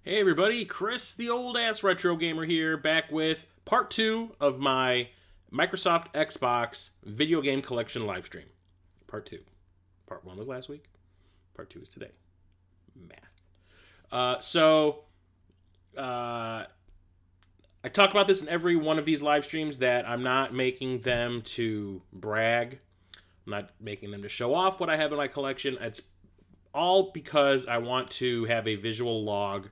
Hey everybody, Chris, the old ass retro gamer here, back with part 2 of my Microsoft Xbox video game collection livestream. Part 2. Part 1 was last week. Part 2 is today. Math. I talk about this in every one of these live streams that I'm not making them to brag. I'm not making them to show off what I have in my collection. It's all because I want to have a visual log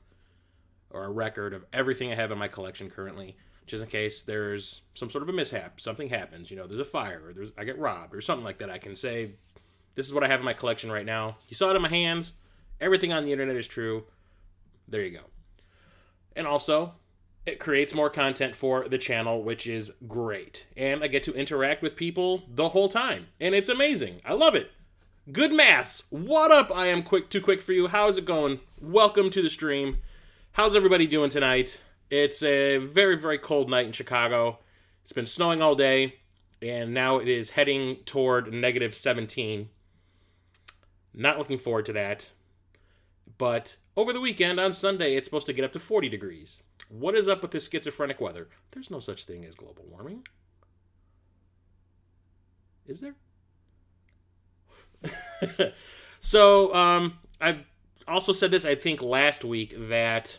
or a record of everything I have in my collection currently, just in case there's some sort of a mishap, something happens, there's a fire, or I get robbed, or something like that. I can say, this is what I have in my collection right now. You saw it in my hands. Everything on the internet is true. There you go. And also, it creates more content for the channel, which is great. And I get to interact with people the whole time. And it's amazing. I love it. Good maths. What up? I am too quick for you. How's it going? Welcome to the stream. How's everybody doing tonight? It's a very, very cold night in Chicago. It's been snowing all day, and now it is heading toward -17. Not looking forward to that. But over the weekend, on Sunday, it's supposed to get up to 40 degrees. What is up with this schizophrenic weather? There's no such thing as global warming. Is there? I've also said this, I think, last week, that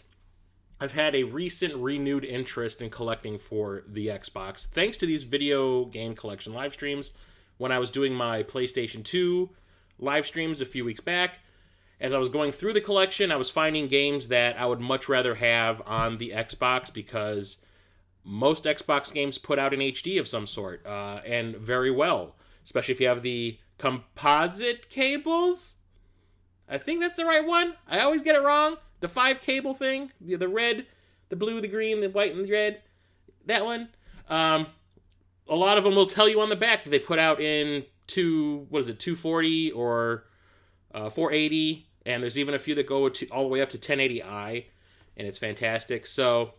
I've had a recent renewed interest in collecting for the Xbox, thanks to these video game collection live streams. When I was doing my PlayStation 2 live streams a few weeks back, as I was going through the collection, I was finding games that I would much rather have on the Xbox, because most Xbox games put out in HD of some sort, and very well, especially if you have the composite cables. I think that's the right one. I always get it wrong. The 5 cable thing, the red, the blue, the green, the white, and the red. That one. A lot of them will tell you on the back that they put out in 240 or 480, and there's even a few that go all the way up to 1080i, and it's fantastic. So,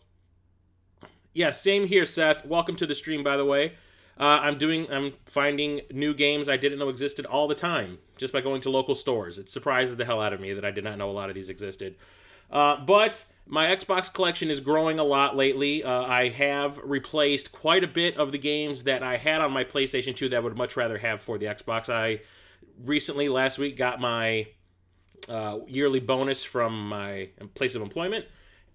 yeah, same here, Seth. Welcome to the stream, by the way. I'm finding new games I didn't know existed all the time, just by going to local stores. It surprises the hell out of me that I did not know a lot of these existed. But my Xbox collection is growing a lot lately. I have replaced quite a bit of the games that I had on my PlayStation 2 that I would much rather have for the Xbox. I recently, last week, got my yearly bonus from my place of employment,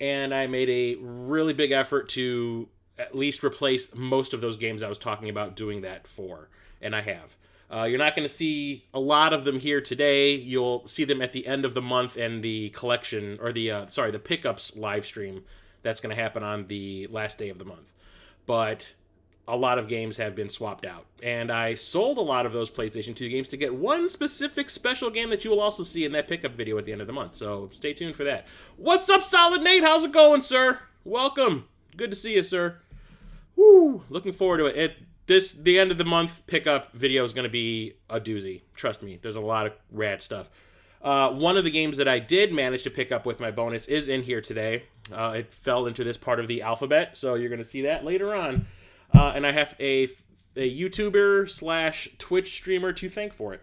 and I made a really big effort to at least replace most of those games I was talking about doing that for, and I have. You're not going to see a lot of them here today. You'll see them at the end of the month and the collection, or the pickups live stream that's going to happen on the last day of the month. But a lot of games have been swapped out, and I sold a lot of those PlayStation 2 games to get one specific special game that you will also see in that pickup video at the end of the month, so stay tuned for that. What's up, Solid Nate? How's it going, sir? Welcome. Good to see you, sir. Woo! Looking forward to it. The end of the month pickup video is going to be a doozy. Trust me, there's a lot of rad stuff. One of the games that I did manage to pick up with my bonus is in here today. It fell into this part of the alphabet, so you're going to see that later on. And I have a YouTuber / Twitch streamer to thank for it.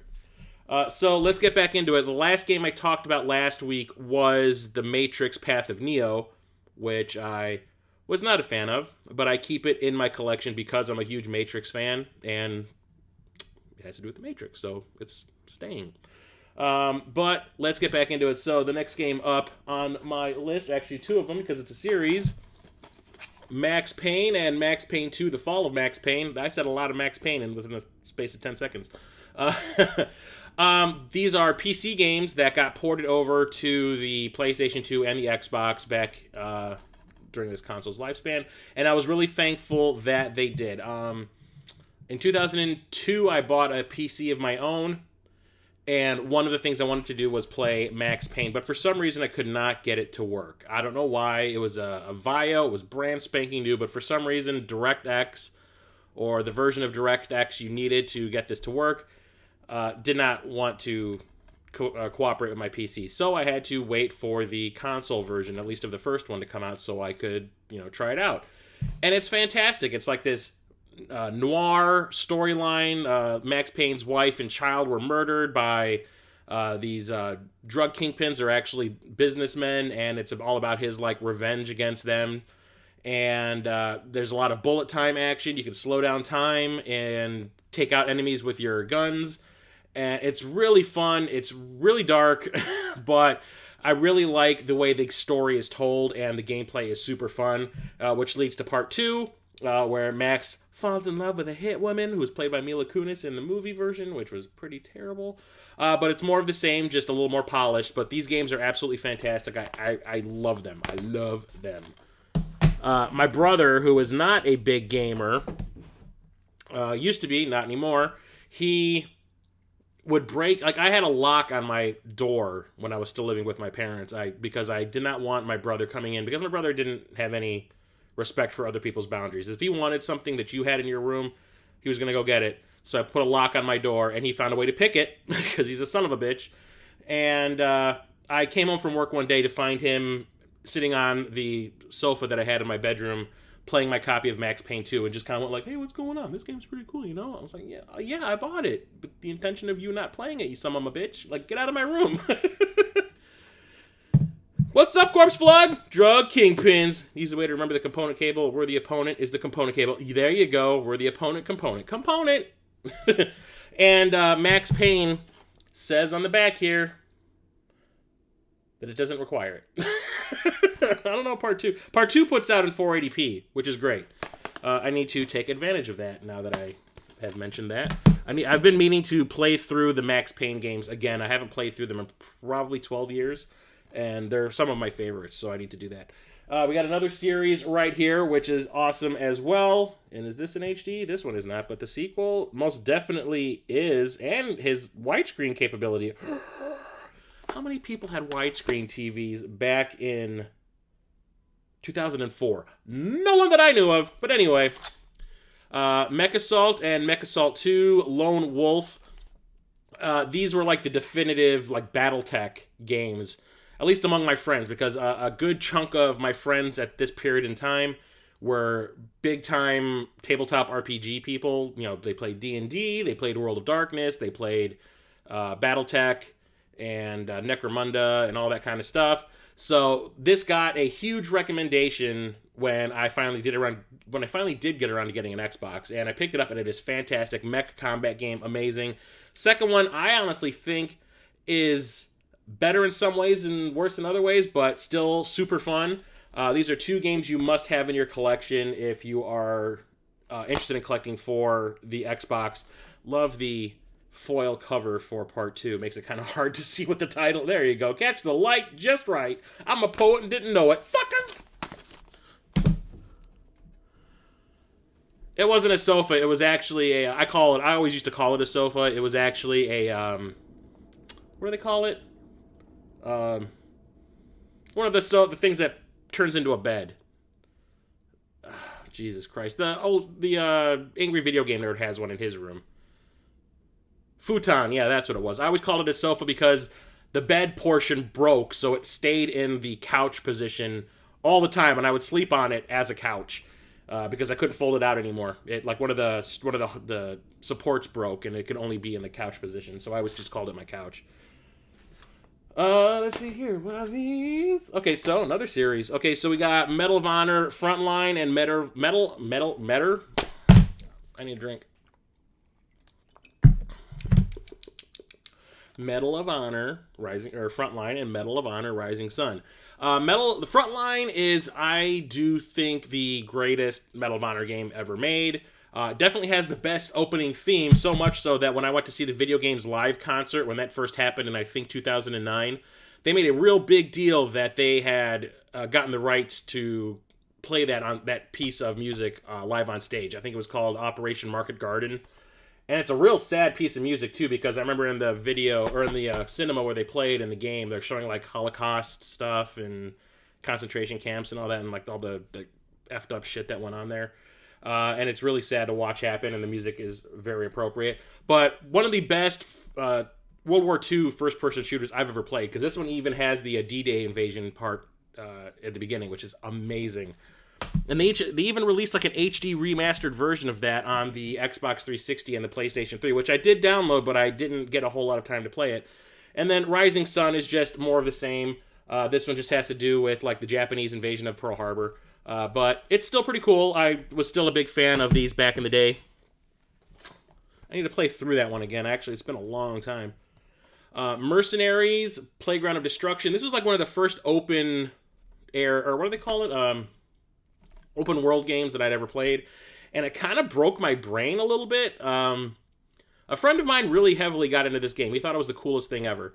So let's get back into it. The last game I talked about last week was The Matrix Path of Neo, which I was not a fan of, but I keep it in my collection because I'm a huge Matrix fan, and it has to do with the Matrix, so it's staying. But let's get back into it. So the next game up on my list, actually 2 of them because it's a series, Max Payne and Max Payne 2, The Fall of Max Payne. I said a lot of Max Payne within a space of 10 seconds. These are PC games that got ported over to the PlayStation 2 and the Xbox back during this console's lifespan, and I was really thankful that they did. In 2002, I bought a PC of my own, and one of the things I wanted to do was play Max Payne, but for some reason I could not get it to work. I don't know why. It was a VAIO, it was brand spanking new, but for some reason DirectX, or the version of DirectX you needed to get this to work, did not want to cooperate with my PC. So I had to wait for the console version, at least of the first one, to come out so I could, try it out. And it's fantastic. It's like this noir storyline. Max Payne's wife and child were murdered by These drug kingpins are actually businessmen, and it's all about his like revenge against them. And there's a lot of bullet time action. You can slow down time and take out enemies with your guns. And it's really fun. It's really dark, but I really like the way the story is told, and the gameplay is super fun, which leads to part 2, where Max falls in love with a hit woman who was played by Mila Kunis in the movie version, which was pretty terrible. But it's more of the same, just a little more polished. But these games are absolutely fantastic. I love them. I love them. My brother, who is not a big gamer, used to be, not anymore, he would break, like, I had a lock on my door when I was still living with my parents, because I did not want my brother coming in, because my brother didn't have any respect for other people's boundaries. If he wanted something that you had in your room, he was going to go get it. So I put a lock on my door, and he found a way to pick it, because he's a son of a bitch. And I came home from work one day to find him sitting on the sofa that I had in my bedroom, playing my copy of Max Payne 2, and just kind of went like, hey, what's going on? This game's pretty cool, you know? I was like, yeah, I bought it, but the intention of you not playing it, you son of a bitch. Like, get out of my room. What's up, Corpse Flood? Drug kingpins. Easy way to remember the component cable. Where the opponent is the component cable. There you go. We're the opponent component. And Max Payne says on the back here that it doesn't require it. I don't know, part 2. Part 2 puts out in 480p, which is great. I need to take advantage of that now that I have mentioned that. I've been meaning to play through the Max Payne games again. I haven't played through them in probably 12 years, and they're some of my favorites, so I need to do that. We got another series right here, which is awesome as well. And is this in HD? This one is not, but the sequel most definitely is, and his widescreen capability. How many people had widescreen TVs back in 2004? No one that I knew of. But anyway, MechAssault and MechAssault 2, Lone Wolf. These were like the definitive like BattleTech games, at least among my friends, because a good chunk of my friends at this period in time were big-time tabletop RPG people. You know, they played D&D, they played World of Darkness, they played BattleTech, and Necromunda and all that kind of stuff. So this got a huge recommendation when I finally did get around to getting an Xbox, and I picked it up, and it is fantastic. Mech combat game, amazing. Second one, I honestly think is better in some ways and worse in other ways, but still super fun. These are 2 games you must have in your collection if you are interested in collecting for the Xbox. Love the foil cover for part 2. Makes it kind of hard to see what the title. There you go. Catch the light just right. I'm a poet and didn't know it. Suckers! It wasn't a sofa. It was actually I always used to call it a sofa. It was actually a, what do they call it? One of the things that turns into a bed. Jesus Christ. The Angry Video Game Nerd has one in his room. Futon, yeah, that's what it was. I always called it a sofa because the bed portion broke, so it stayed in the couch position all the time, and I would sleep on it as a couch because I couldn't fold it out anymore. It like one of the supports broke, and it could only be in the couch position, so I always just called it my couch. Let's see here. What are these? Okay, so another series. Okay, so we got Medal of Honor, Frontline, and Metter. I need a drink. Medal of Honor, Frontline, and Medal of Honor, Rising Sun. The Frontline is, I do think, the greatest Medal of Honor game ever made. Definitely has the best opening theme, so much so that when I went to see the Video Games Live concert, when that first happened in, I think, 2009, they made a real big deal that they had gotten the rights to play that piece of music live on stage. I think it was called Operation Market Garden. And it's a real sad piece of music, too, because I remember in the video, or in the cinema where they played in the game, they're showing, like, Holocaust stuff and concentration camps and all that, and, like, all the effed up shit that went on there. And it's really sad to watch happen, and the music is very appropriate. But one of the best World War II first-person shooters I've ever played, because this one even has the D-Day invasion part at the beginning, which is amazing. And they even released like an HD remastered version of that on the Xbox 360 and the PlayStation 3, which I did download, but I didn't get a whole lot of time to play it. And then Rising Sun is just more of the same. This one just has to do with like the Japanese invasion of Pearl Harbor. But it's still pretty cool. I was still a big fan of these back in the day. I need to play through that one again. Actually, it's been a long time. Mercenaries, Playground of Destruction. This was like one of the first open air, or what do they call it? Open world games that I'd ever played. And it kind of broke my brain a little bit. A friend of mine really heavily got into this game. He thought it was the coolest thing ever.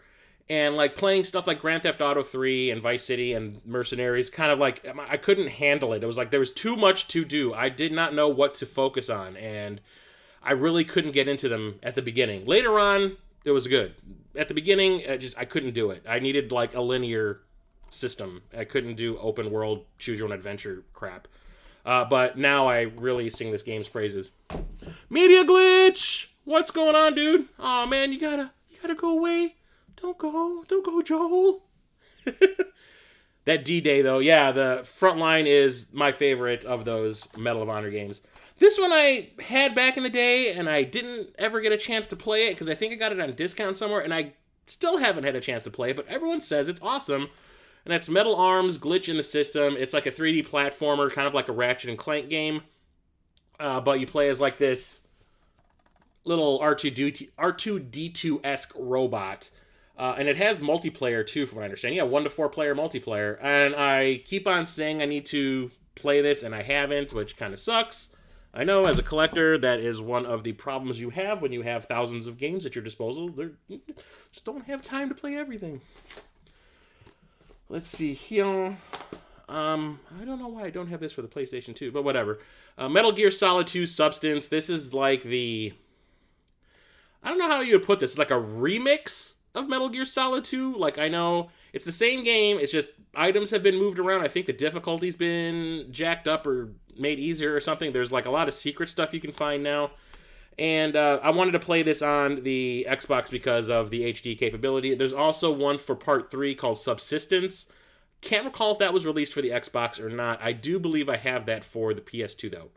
And like playing stuff like Grand Theft Auto 3 and Vice City and Mercenaries, kind of like, I couldn't handle it. It was like there was too much to do. I did not know what to focus on. And I really couldn't get into them at the beginning. Later on, it was good. At the beginning, I couldn't do it. I needed like a linear system. I couldn't do open world, choose your own adventure crap. But now I really sing this game's praises. Media glitch! What's going on, dude? Aw, man, you gotta go away. Don't go, Joel. That D-Day, though, yeah, the Frontline is my favorite of those Medal of Honor games. This one I had back in the day, and I didn't ever get a chance to play it, because I think I got it on discount somewhere, and I still haven't had a chance to play it, but everyone says it's awesome. And that's Metal Arms, Glitch in the System. It's like a 3D platformer, kind of like a Ratchet and Clank game. But you play as like this little R2-D2-esque robot. And it has multiplayer too, from what I understand. Yeah, 1 to 4 player multiplayer. And I keep on saying I need to play this, and I haven't, which kind of sucks. I know, as a collector, that is one of the problems you have when you have thousands of games at your disposal. You just don't have time to play everything. Let's see here. I don't know why I don't have this for the PlayStation 2, but whatever. Metal Gear Solid 2 Substance. This is like the... I don't know how you would put this. It's like a remix of Metal Gear Solid 2. Like, I know it's the same game. It's just items have been moved around. I think the difficulty's been jacked up or made easier or something. There's like a lot of secret stuff you can find now. And I wanted to play this on the Xbox because of the HD capability. There's also one for Part 3 called Subsistence. Can't recall if that was released for the Xbox or not. I do believe I have that for the PS2, though.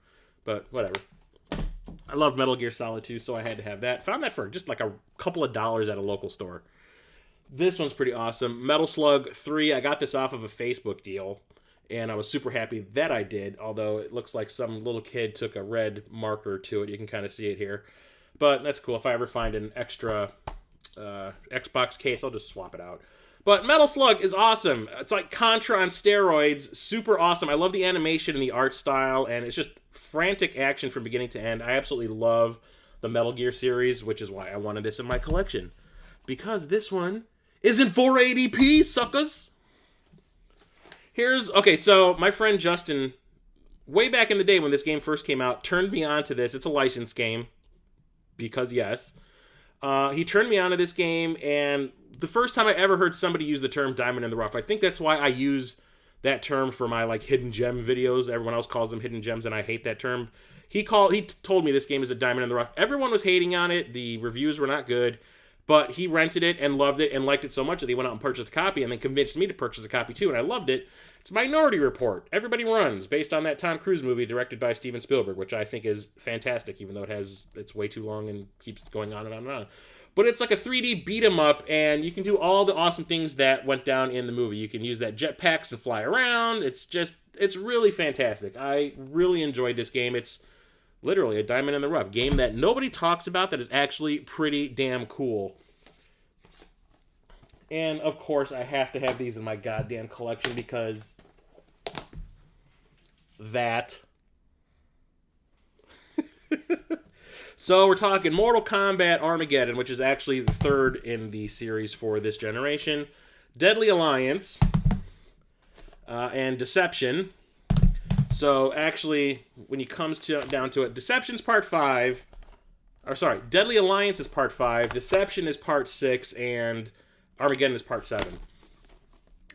But whatever. I love Metal Gear Solid 2, so I had to have that. Found that for just like a couple of dollars at a local store. This one's pretty awesome. Metal Slug 3. I got this off of a Facebook deal. And I was super happy that I did, although it looks like some little kid took a red marker to it. You can kind of see it here. But that's cool. If I ever find an extra Xbox case, I'll just swap it out. But Metal Slug is awesome. It's like Contra on steroids. Super awesome. I love the animation and the art style, and it's just frantic action from beginning to end. I absolutely love the Metal Gear series, which is why I wanted this in my collection. Because this one is in 480p, suckers! Okay, so my friend Justin, way back in the day when this game first came out, turned me on to this. It's a licensed game, because yes. He turned me on to this game, and the first time I ever heard somebody use the term diamond in the rough, I think that's why I use that term for my like hidden gem videos. Everyone else calls them hidden gems, and I hate that term. He told me this game is a diamond in the rough. Everyone was hating on it. The reviews were not good. But he rented it and loved it and liked it so much that he went out and purchased a copy and then convinced me to purchase a copy too, and I loved it. It's Minority Report. Everybody Runs, based on that Tom Cruise movie directed by Steven Spielberg, which I think is fantastic, even though it's way too long and keeps going on and on and on. But it's like a 3D beat-em-up, and you can do all the awesome things that went down in the movie. You can use that jetpacks and fly around. It's really fantastic. I really enjoyed this game. It's literally a diamond in the rough. Game that nobody talks about that is actually pretty damn cool. And, of course, I have to have these in my goddamn collection because that. So we're talking Mortal Kombat Armageddon, which is actually the third in the series for this generation. Deadly Alliance and Deception. So, actually, when it comes down to it, Deception's Part 5. Deadly Alliance is Part 5. Deception is Part 6. And Armageddon is Part 7.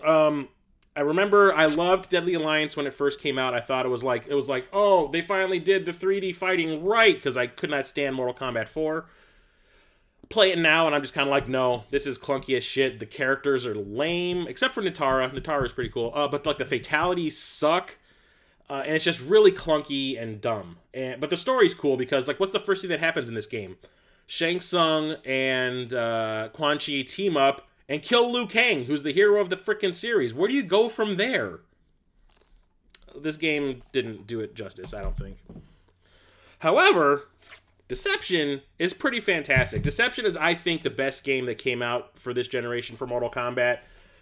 I remember I loved Deadly Alliance when it first came out. I thought it was like, oh, they finally did the 3D fighting right, because I could not stand Mortal Kombat 4. Play it now, and I'm just kind of like, no, this is clunky as shit. The characters are lame, except for Nitara. Nitara is pretty cool. But like the fatalities suck. And it's just really clunky and dumb. But the story's cool because, like, what's the first thing that happens in this game? Shang Tsung and Quan Chi team up and kill Liu Kang, who's the hero of the frickin' series. Where do you go from there? This game didn't do it justice, I don't think. However, Deception is pretty fantastic. Deception is, I think, the best game that came out for this generation for Mortal Kombat.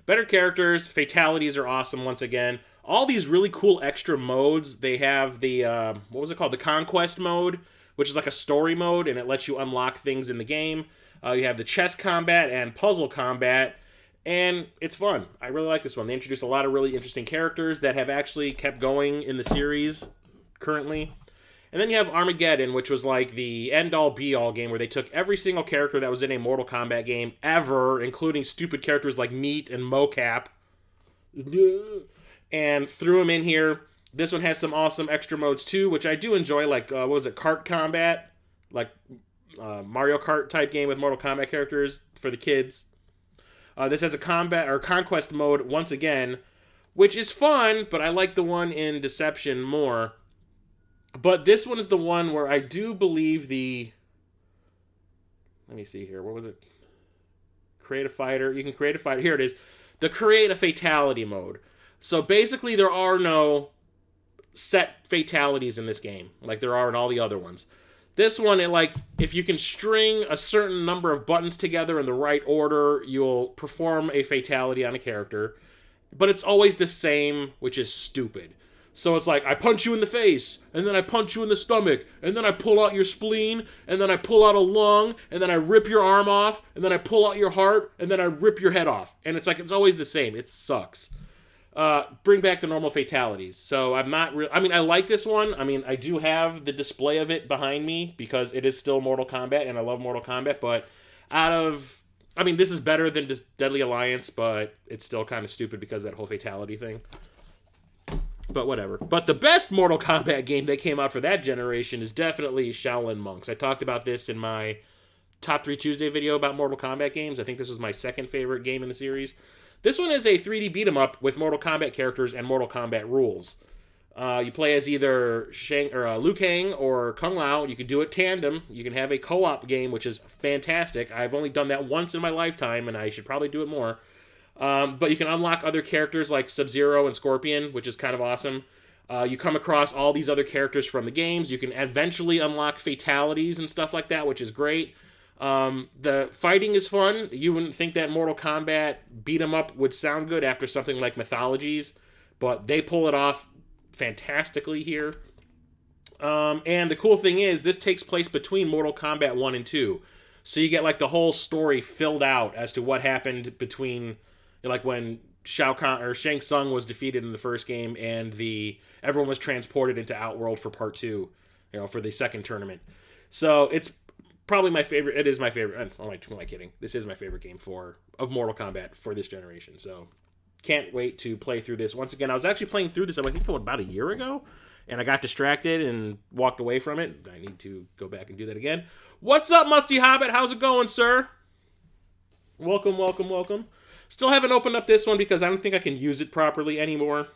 Better characters, fatalities are awesome once again. All these really cool extra modes. They have the, what was it called? The Conquest mode, which is like a story mode, and it lets you unlock things in the game. You have the chess combat and puzzle combat, and it's fun. I really like this one. They introduced a lot of really interesting characters that have actually kept going in the series currently. And then you have Armageddon, which was like the end-all, be-all game where they took every single character that was in a Mortal Kombat game ever, including stupid characters like Meat and Mocap, and threw them in here. This one has some awesome extra modes too, which I do enjoy, like, what was it, Kart Combat? Like Mario Kart type game with Mortal Kombat characters for the kids. This has a combat or conquest mode once again, which is fun, but I like the one in Deception more. But this one is the one where I do believe the... Let me see here. What was it? Create a fighter. You can create a fighter. Here it is. The create a fatality mode. So basically there are no set fatalities in this game, like there are in all the other ones. This one, if you can string a certain number of buttons together in the right order, you'll perform a fatality on a character. But it's always the same, which is stupid. So it's like, I punch you in the face, and then I punch you in the stomach, and then I pull out your spleen, and then I pull out a lung, and then I rip your arm off, and then I pull out your heart, and then I rip your head off. And it's like, it's always the same. It sucks. Bring back the normal fatalities. So I'm not really... I mean, I like this one. I mean, I do have the display of it behind me, because it is still Mortal Kombat, and I love Mortal Kombat, but out of... I mean, this is better than Deadly Alliance, but it's still kind of stupid because of that whole fatality thing. But whatever. But the best Mortal Kombat game that came out for that generation is definitely Shaolin Monks. I talked about this in my Top 3 Tuesday video about Mortal Kombat games. I think this was my second favorite game in the series. This one is a 3D beat-em-up with Mortal Kombat characters and Mortal Kombat rules. You play as either Liu Kang or Kung Lao. You can do it tandem. You can have a co-op game, which is fantastic. I've only done that once in my lifetime, and I should probably do it more. But you can unlock other characters like Sub-Zero and Scorpion, which is kind of awesome. You come across all these other characters from the games. You can eventually unlock fatalities and stuff like that, which is great. The fighting is fun. You wouldn't think that Mortal Kombat beat-em-up would sound good after something like Mythologies, but they pull it off fantastically here. And the cool thing is, this takes place between Mortal Kombat 1 and 2. So you get like the whole story filled out as to what happened between... like when Shang Tsung was defeated in the first game and everyone was transported into Outworld for part 2, for the second tournament. So it's probably my favorite. It is my favorite. Who am I kidding? This is my favorite game of Mortal Kombat for this generation. So can't wait to play through this. Once again, I was actually playing through this, I think about a year ago, and I got distracted and walked away from it. I need to go back and do that again. What's up, Musty Hobbit? How's it going, sir? Welcome, welcome, welcome. Still haven't opened up this one because I don't think I can use it properly anymore.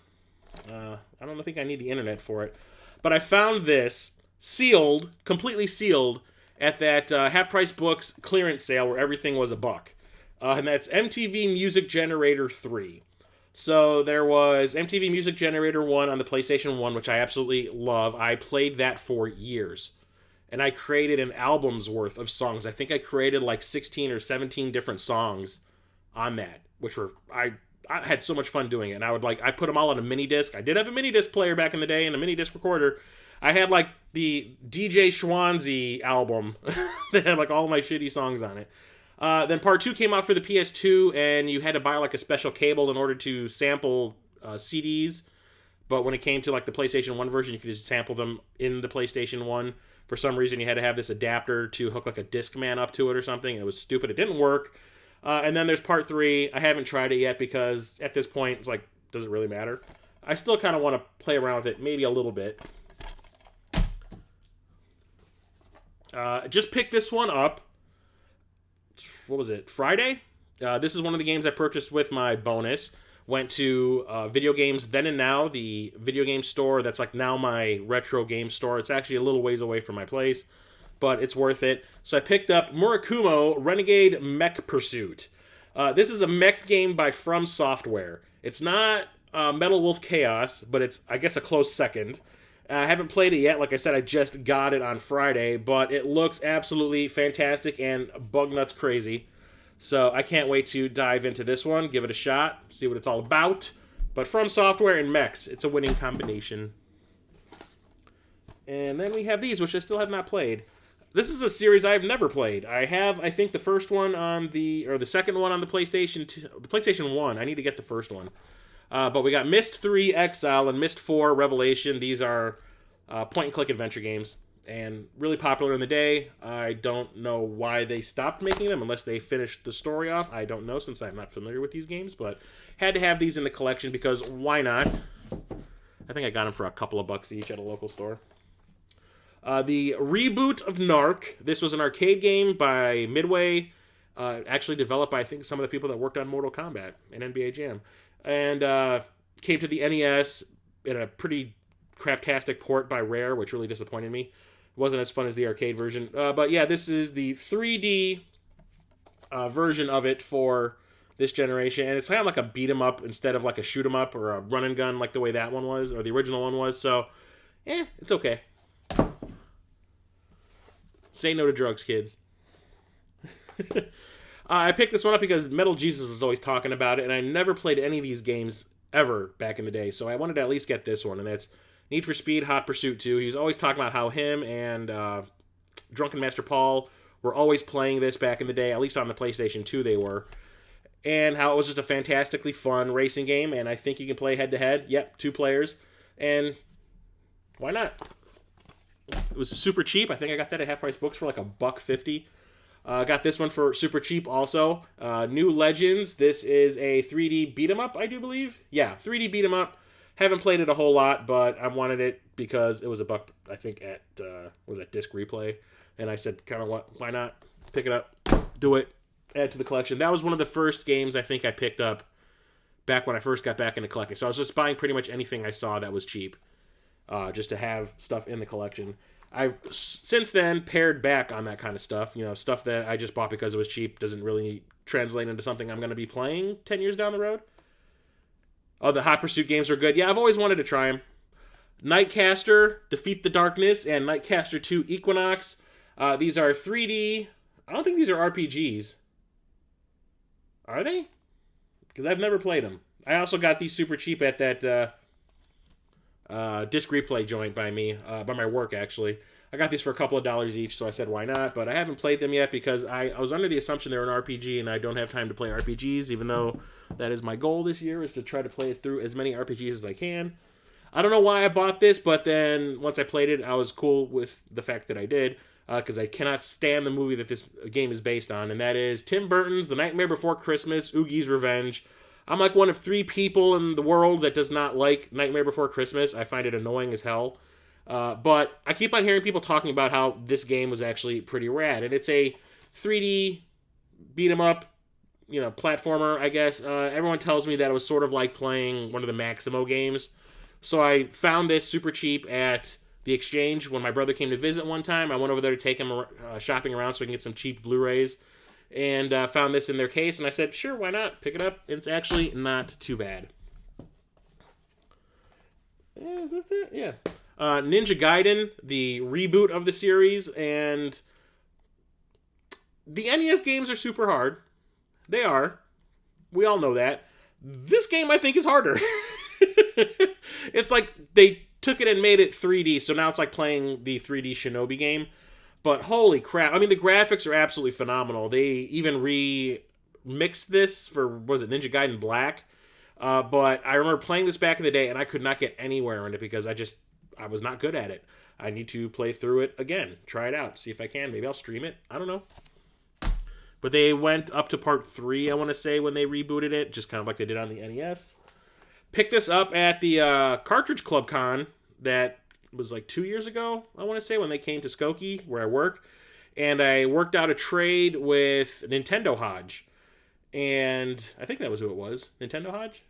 I don't think I need the internet for it. But I found this sealed, completely sealed, at that half-price books clearance sale where everything was $1. And that's MTV Music Generator 3. So there was MTV Music Generator 1 on the PlayStation 1, which I absolutely love. I played that for years. And I created an album's worth of songs. I think I created like 16 or 17 different songs on that, which were... I had so much fun doing it. And I put them all on a mini disc. I did have a mini disc player back in the day and a mini disc recorder. I had like the DJ Schwanzy album that had like all my shitty songs on it. Then part 2 came out for the PS2, and you had to buy like a special cable in order to sample CDs. But when it came to like the PlayStation 1 version, you could just sample them in the PlayStation 1. For some reason, you had to have this adapter to hook like a Discman up to it or something. It was stupid. It didn't work. And then there's part 3. I haven't tried it yet because at this point, it's like, does it really matter? I still kind of want to play around with it, maybe a little bit. Just picked this one up. What was it? Friday? This is one of the games I purchased with my bonus. Went to Video Games Then and Now, the video game store that's like now my retro game store. It's actually a little ways away from my place. but it's worth it. So I picked up Murakumo Renegade Mech Pursuit. This is a mech game by From Software. It's not Metal Wolf Chaos, but it's, I guess, a close second. I haven't played it yet. Like I said, I just got it on Friday, but it looks absolutely fantastic and bug nuts crazy. So I can't wait to dive into this one, give it a shot, see what it's all about. But From Software and mechs, it's a winning combination. And then we have these, which I still have not played. This is a series I've never played. I have, I think, the first one on the, or the second one on the PlayStation 2, the PlayStation 1. I need to get the first one. But we got Myst 3 Exile and Myst 4 Revelation. These are point-and-click adventure games, and really popular in the day. I don't know why they stopped making them, unless they finished the story off. I don't know, since I'm not familiar with these games, but had to have these in the collection because why not? I think I got them for a couple of bucks each at a local store. The reboot of Narc. This was an arcade game by Midway, actually developed by, I think, some of the people that worked on Mortal Kombat and NBA Jam. And came to the NES in a pretty craptastic port by Rare, which really disappointed me. It wasn't as fun as the arcade version. But yeah, this is the 3D version of it for this generation. And it's kind of like a beat-em-up instead of like a shoot-em-up or a run-and-gun like the way that one was, or the original one was. So, it's okay. Say no to drugs, kids. I picked this one up because Metal Jesus was always talking about it, and I never played any of these games ever back in the day, so I wanted to at least get this one, and that's Need for Speed Hot Pursuit 2. He was always talking about how him and Drunken Master Paul were always playing this back in the day, at least on the PlayStation 2 they were, and how it was just a fantastically fun racing game, and I think you can play head-to-head. Yep, 2 players, and why not? It was super cheap. I think I got that at Half Price Books for like $1.50. Got this one for super cheap also. New Legends. This is a 3D beat-em-up, I do believe. Yeah, 3D beat-em-up. Haven't played it a whole lot, but I wanted it because it was a buck, I think, at, was that Disc Replay? And I said, kind of, why not? Pick it up, do it, add to the collection. That was one of the first games I think I picked up back when I first got back into collecting. So I was just buying pretty much anything I saw that was cheap, just to have stuff in the collection. I've since then pared back on that kind of stuff. You know, stuff that I just bought because it was cheap doesn't really translate into something I'm going to be playing 10 years down the road. Oh, the Hot Pursuit games are good. Yeah, I've always wanted to try them. Nightcaster, Defeat the Darkness, and Nightcaster 2 Equinox. These are 3D. I don't think these are RPGs. Are they? Because I've never played them. I also got these super cheap at that Disc Replay joint by me, by my work, actually. I got these for a couple of dollars each, so I said, why not? But I haven't played them yet because I was under the assumption they're an RPG, and I don't have time to play RPGs, even though that is my goal this year, is to try to play through as many RPGs as I can. I don't know why I bought this, but then once I played it, I was cool with the fact that I did, because I cannot stand the movie that this game is based on, and that is Tim Burton's The Nightmare Before Christmas, Oogie's Revenge. I'm like one of 3 people in the world that does not like Nightmare Before Christmas. I find it annoying as hell. But I keep on hearing people talking about how this game was actually pretty rad. And it's a 3D beat-em-up, you know, platformer, I guess. Everyone tells me that it was sort of like playing one of the Maximo games. So I found this super cheap at the Exchange when my brother came to visit one time. I went over there to take him shopping around so we can get some cheap Blu-rays. And found this in their case, and I said, sure, why not? Pick it up. It's actually not too bad. Yeah, is that it? Yeah. Ninja Gaiden, the reboot of the series, and the NES games are super hard. They are. We all know that. This game, I think, is harder. It's like they took it and made it 3D, so now it's like playing the 3D Shinobi game. But holy crap, I mean, the graphics are absolutely phenomenal. They even remixed this for, was it Ninja Gaiden Black? But I remember playing this back in the day, and I could not get anywhere in it because I was not good at it. I need to play through it again, try it out, see if I can. Maybe I'll stream it. I don't know. But they went up to part 3, I want to say, when they rebooted it, just kind of like they did on the NES. Picked this up at the Cartridge Club Con that was like 2 years ago, I want to say, when they came to Skokie, where I work. And I worked out a trade with Nintendo Hodge. And I think that was who it was. Nintendo Hodge?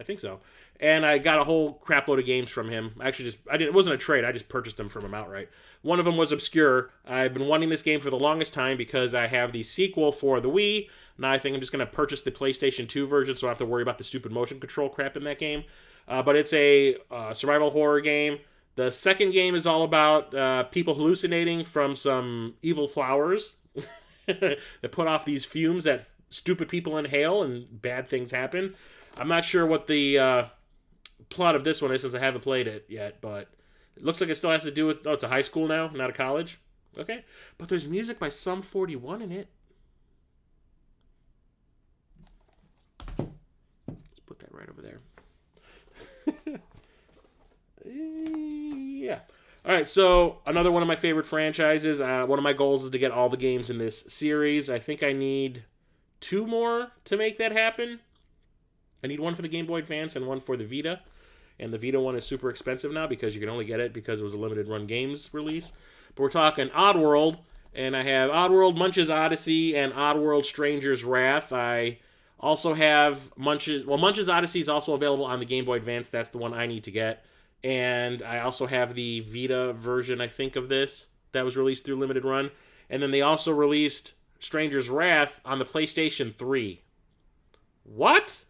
I think so. And I got a whole crap load of games from him. It wasn't a trade. I just purchased them from him outright. One of them was Obscure. I've been wanting this game for the longest time because I have the sequel for the Wii. Now I think I'm just going to purchase the PlayStation 2 version so I don't have to worry about the stupid motion control crap in that game. But it's a survival horror game. The second game is all about people hallucinating from some evil flowers that put off these fumes that stupid people inhale and bad things happen. I'm not sure what the plot of this one is since I haven't played it yet, but it looks like it still has to do with... Oh, it's a high school now, not a college? Okay. But there's music by Sum 41 in it. Let's put that right over there. Yeah. All right, so another one of my favorite franchises. One of my goals is to get all the games in this series. I think I need 2 more to make that happen. I need one for the Game Boy Advance and one for the Vita. And the Vita one is super expensive now because you can only get it because it was a limited run games release. But we're talking Oddworld, and I have Oddworld, Munch's Odyssey, and Oddworld Stranger's Wrath. I also have Munch's Odyssey is also available on the Game Boy Advance. That's the one I need to get. And I also have the Vita version, I think, of this that was released through limited run. And then they also released Stranger's Wrath on the PlayStation 3. What?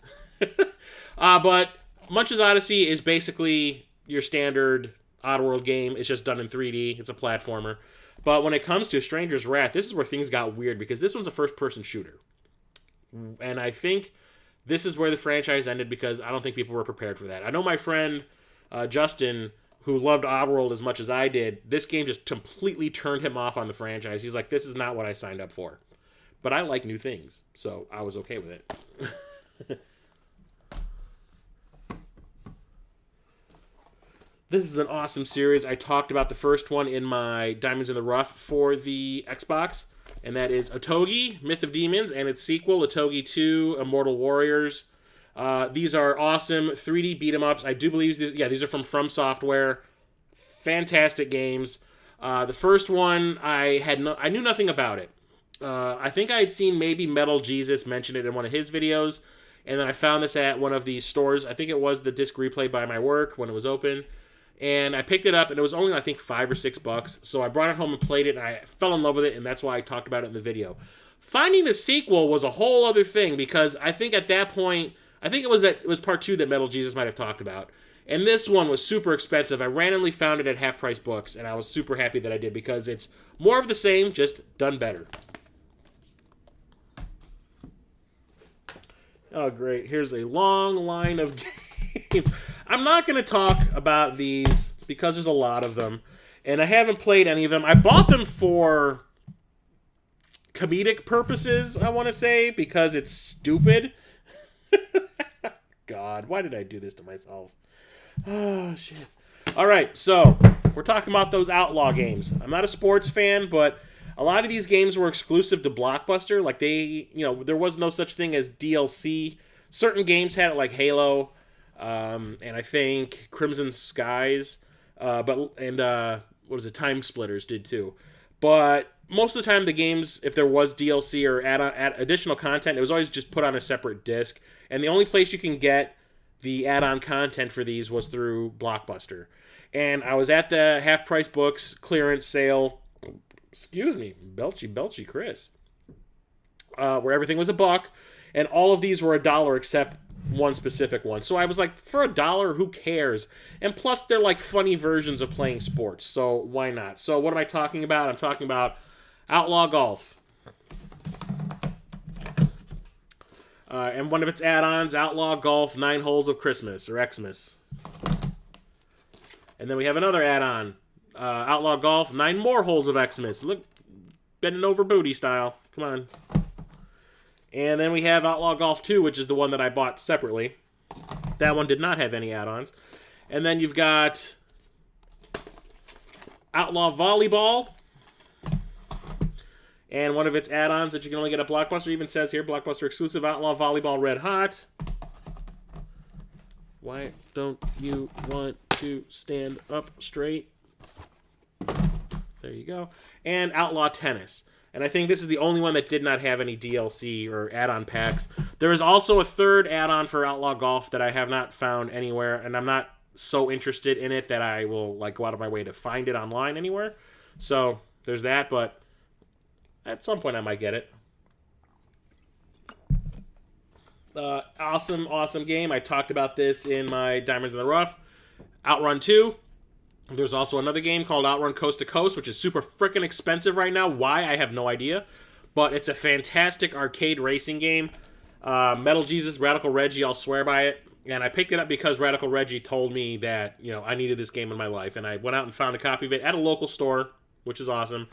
But Munch's Odyssey is basically your standard Oddworld game. It's just done in 3D. It's a platformer. But when it comes to Stranger's Wrath, this is where things got weird because this one's a first-person shooter. And I think this is where the franchise ended because I don't think people were prepared for that. I know my friend Justin, who loved Oddworld as much as I did, this game just completely turned him off on the franchise. He's like, this is not what I signed up for. But I like new things, so I was okay with it. This is an awesome series. I talked about the first one in my Diamonds in the Rough for the Xbox, and that is Otogi, Myth of Demons, and its sequel, Otogi 2, Immortal Warriors. These are awesome 3D beat-em-ups. I do believe these are from Software. Fantastic games. The first one, I knew nothing about it. I think I had seen maybe Metal Jesus mention it in one of his videos, and then I found this at one of the stores. I think it was the Disc Replay by my work when it was open. And I picked it up, and it was only, I think, $5 or $6. So I brought it home and played it, and I fell in love with it, and that's why I talked about it in the video. Finding the sequel was a whole other thing, because I think at that point, I think it was part 2 that Metal Jesus might have talked about. And this one was super expensive. I randomly found it at Half Price Books, and I was super happy that I did, because it's more of the same, just done better. Oh, great. Here's a long line of games. I'm not going to talk about these because there's a lot of them. And I haven't played any of them. I bought them for comedic purposes, I want to say, because it's stupid. God, why did I do this to myself? Oh, shit. All right, so we're talking about those Outlaw games. I'm not a sports fan, but a lot of these games were exclusive to Blockbuster. Like there was no such thing as DLC. Certain games had it, like Halo. And I think Crimson Skies, what is it? Timesplitters did too. But most of the time, the games, if there was DLC or add additional content, it was always just put on a separate disc. And the only place you can get the add-on content for these was through Blockbuster. And I was at the Half Price Books clearance sale. Excuse me, Belchy Chris. Where everything was $1, and all of these were $1 except one specific one. So I was like, for $1, who cares? And plus, they're like funny versions of playing sports, so why not? So what am I talking about? I'm talking about Outlaw Golf. And one of its add-ons, Outlaw Golf 9 Holes of Christmas, or Xmas. And then we have another add-on, Outlaw Golf 9 More Holes of Xmas. Look, bending over booty style. Come on. And then we have Outlaw Golf 2, which is the one that I bought separately. That one did not have any add-ons. And then you've got Outlaw Volleyball. And one of its add-ons that you can only get at Blockbuster even says here, Blockbuster exclusive Outlaw Volleyball Red Hot. Why don't you want to stand up straight? There you go. And Outlaw Tennis. And I think this is the only one that did not have any DLC or add-on packs. There is also a third add-on for Outlaw Golf that I have not found anywhere, and I'm not so interested in it that I will like go out of my way to find it online anywhere. So there's that, but at some point I might get it. Awesome game. I talked about this in my Diamonds in the Rough. Outrun 2. There's also another game called Outrun Coast to Coast, which is super freaking expensive right now. Why? I have no idea. But it's a fantastic arcade racing game. Metal Jesus, Radical Reggie, I'll swear by it. And I picked it up because Radical Reggie told me that, you know, I needed this game in my life. And I went out and found a copy of it at a local store, which is awesome.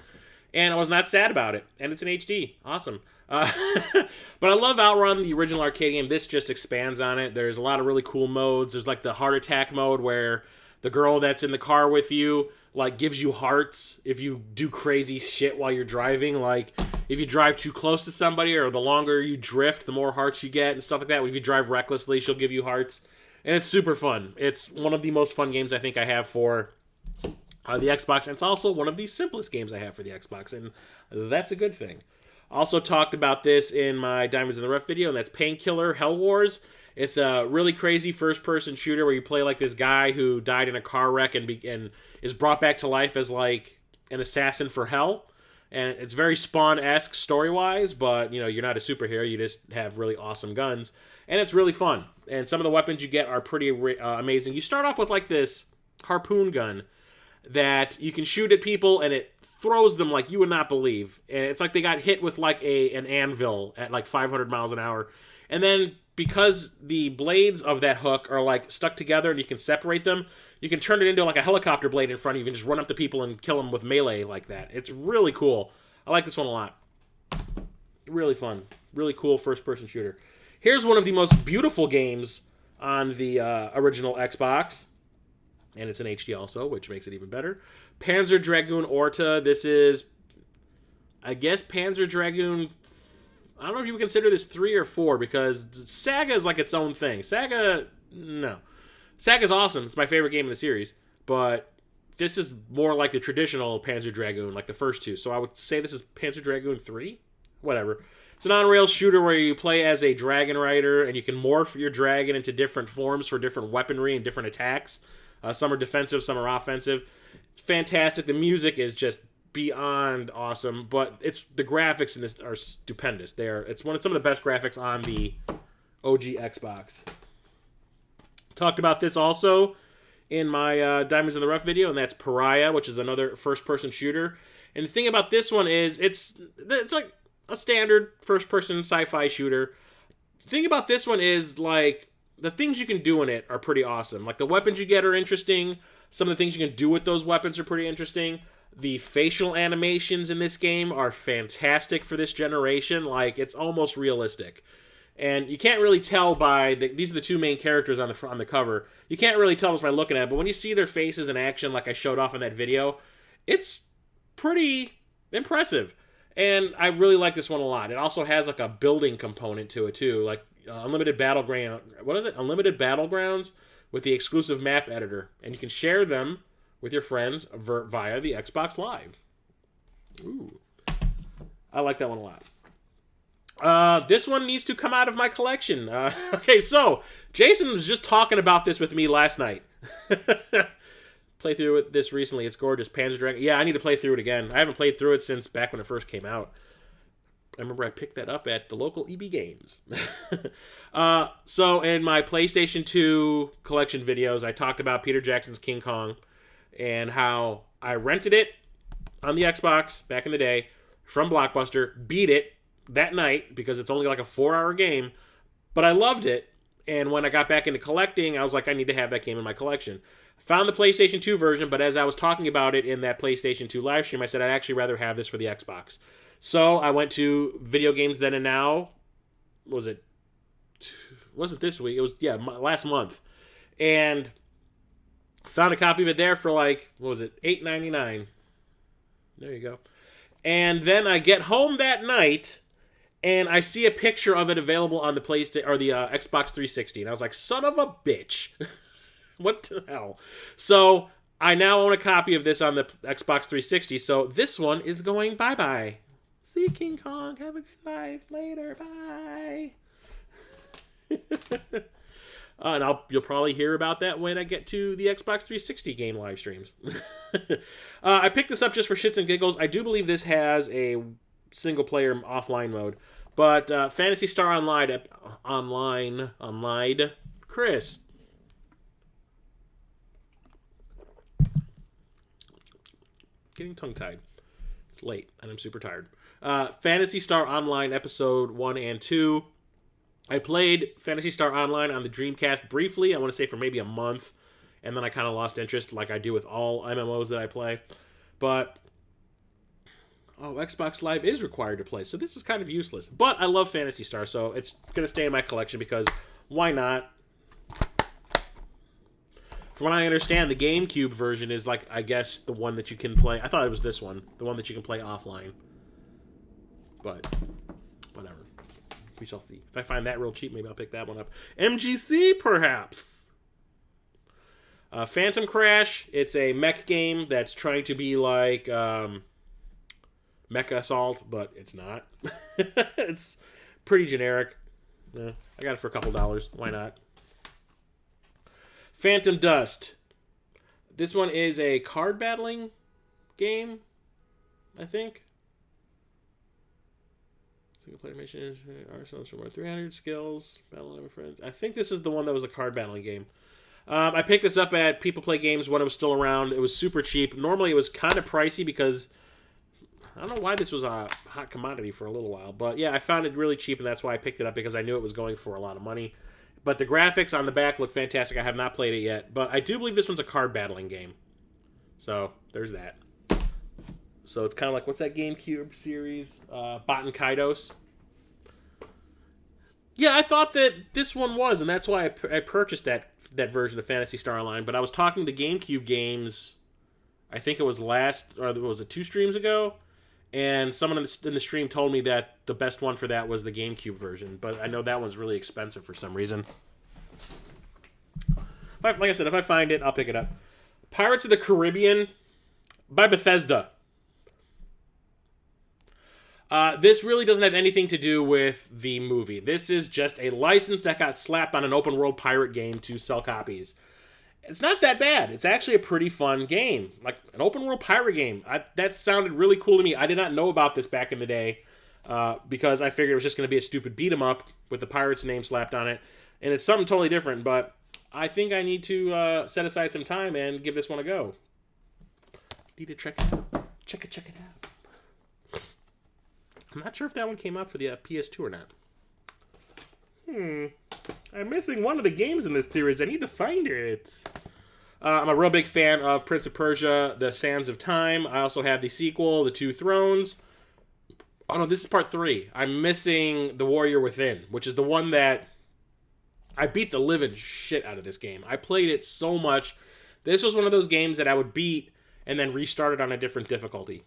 And I was not sad about it. And it's in HD. Awesome. But I love Outrun, the original arcade game. This just expands on it. There's a lot of really cool modes. There's like the heart attack mode where the girl that's in the car with you like gives you hearts if you do crazy shit while you're driving. Like if you drive too close to somebody, or the longer you drift, the more hearts you get and stuff like that. If you drive recklessly, she'll give you hearts. And it's super fun. It's one of the most fun games I think I have for the Xbox. And it's also one of the simplest games I have for the Xbox. And that's a good thing. Also talked about this in my Diamonds in the Rough video, and that's Painkiller Hell Wars. It's a really crazy first-person shooter where you play like this guy who died in a car wreck and is brought back to life as like an assassin for hell. And it's very Spawn-esque story-wise, but you know, you're not a superhero. You just have really awesome guns. And it's really fun. And some of the weapons you get are pretty amazing. You start off with like this harpoon gun that you can shoot at people and it throws them like you would not believe. And it's like they got hit with like an anvil at like 500 miles an hour. And then because the blades of that hook are like stuck together and you can separate them, you can turn it into like a helicopter blade in front of you and just run up to people and kill them with melee like that. It's really cool. I like this one a lot. Really fun. Really cool first-person shooter. Here's one of the most beautiful games on the original Xbox. And it's in HD also, which makes it even better. Panzer Dragoon Orta. This is, I guess, Panzer Dragoon. I don't know if you would consider this 3 or 4, because Saga is like its own thing. Saga, no. Saga's awesome. It's my favorite game in the series. But this is more like the traditional Panzer Dragoon, like the first two. So I would say this is Panzer Dragoon 3? Whatever. It's an on-rail shooter where you play as a dragon rider, and you can morph your dragon into different forms for different weaponry and different attacks. Some are defensive, some are offensive. It's fantastic. The music is just beyond awesome, but the graphics in this are stupendous. It's some of the best graphics on the OG Xbox. Talked about this also in my Diamonds in the Rough video, and that's Pariah, which is another first-person shooter. And the thing about this one is it's like a standard first-person sci-fi shooter. The thing about this one is like the things you can do in it are pretty awesome. Like the weapons you get are interesting. Some of the things you can do with those weapons are pretty interesting. The facial animations in this game are fantastic for this generation. Like it's almost realistic. And you can't really tell by these are the two main characters on the cover. You can't really tell just by looking at it, but when you see their faces in action like I showed off in that video, it's pretty impressive. And I really like this one a lot. It also has like a building component to it too, like Unlimited Battleground. What is it? Unlimited Battlegrounds with the exclusive map editor, and you can share them with your friends via the Xbox Live. Ooh, I like that one a lot. This one needs to come out of my collection. Okay, so Jason was just talking about this with me last night. Play through this recently. It's gorgeous. Panzer Dragon. Yeah, I need to play through it again. I haven't played through it since back when it first came out. I remember I picked that up at the local EB Games. So in my PlayStation 2 collection videos, I talked about Peter Jackson's King Kong and how I rented it on the Xbox back in the day from Blockbuster, beat it that night because it's only like a 4-hour game, but I loved it. And when I got back into collecting, I was like, I need to have that game in my collection. I found the PlayStation 2 version, but as I was talking about it in that PlayStation 2 live stream, I said I'd actually rather have this for the Xbox. So I went to Video Games Then and Now. Wasn't this week? It was, yeah, last month. And found a copy of it there for like, what was it, $8.99. There you go. And then I get home that night, and I see a picture of it available on the PlayStation or the Xbox 360. And I was like, son of a bitch. What the hell? So I now own a copy of this on the Xbox 360. So this one is going bye-bye. See King Kong. Have a good life. Later. Bye. And you'll probably hear about that when I get to the Xbox 360 game live streams. I picked this up just for shits and giggles. I do believe this has a single-player offline mode. But Phantasy Star Online, Chris. Getting tongue-tied. It's late, and I'm super tired. Phantasy Star Online Episode 1 and 2. I played Phantasy Star Online on the Dreamcast briefly, I want to say for maybe a month, and then I kind of lost interest like I do with all MMOs that I play. But, Xbox Live is required to play, so this is kind of useless. But I love Phantasy Star, so it's going to stay in my collection because why not? From what I understand, the GameCube version is like, I guess, the one that you can play. I thought it was this one, the one that you can play offline. But, whatever. We shall see. If I find that real cheap, maybe I'll pick that one up. MGC, perhaps. Phantom Crash. It's a mech game that's trying to be like MechAssault, but it's not. It's pretty generic. I got it for a couple dollars. Why not? Phantom Dust. This one is a card battling game, I think. Single player mission, arsenals for more 300 skills, battle with friends. I think this is the one that was a card battling game. I picked this up at People Play Games when it was still around. It was super cheap. Normally it was kind of pricey because I don't know why this was a hot commodity for a little while. But yeah, I found it really cheap and that's why I picked it up because I knew it was going for a lot of money. But the graphics on the back look fantastic. I have not played it yet. But I do believe this one's a card battling game. So there's that. So it's kind of like, what's that GameCube series? Baten Kaidos. Yeah, I thought that this one was, and that's why I purchased that version of Phantasy Star Online. But I was talking to GameCube games, I think it was was it 2 streams ago? And someone in the stream told me that the best one for that was the GameCube version. But I know that one's really expensive for some reason. Like I said, if I find it, I'll pick it up. Pirates of the Caribbean by Bethesda. This really doesn't have anything to do with the movie. This is just a license that got slapped on an open world pirate game to sell copies. It's not that bad. It's actually a pretty fun game. Like an open world pirate game. That sounded really cool to me. I did not know about this back in the day because I figured it was just going to be a stupid beat 'em up with the pirate's name slapped on it. And it's something totally different, but I think I need to set aside some time and give this one a go. Need to check it out. Check it out. I'm not sure if that one came out for the PS2 or not. I'm missing one of the games in this series. I need to find it. I'm a real big fan of Prince of Persia, The Sands of Time. I also have the sequel, The Two Thrones. Oh no, this is part 3. I'm missing The Warrior Within, which is the one that I beat the living shit out of this game. I played it so much. This was one of those games that I would beat and then restart it on a different difficulty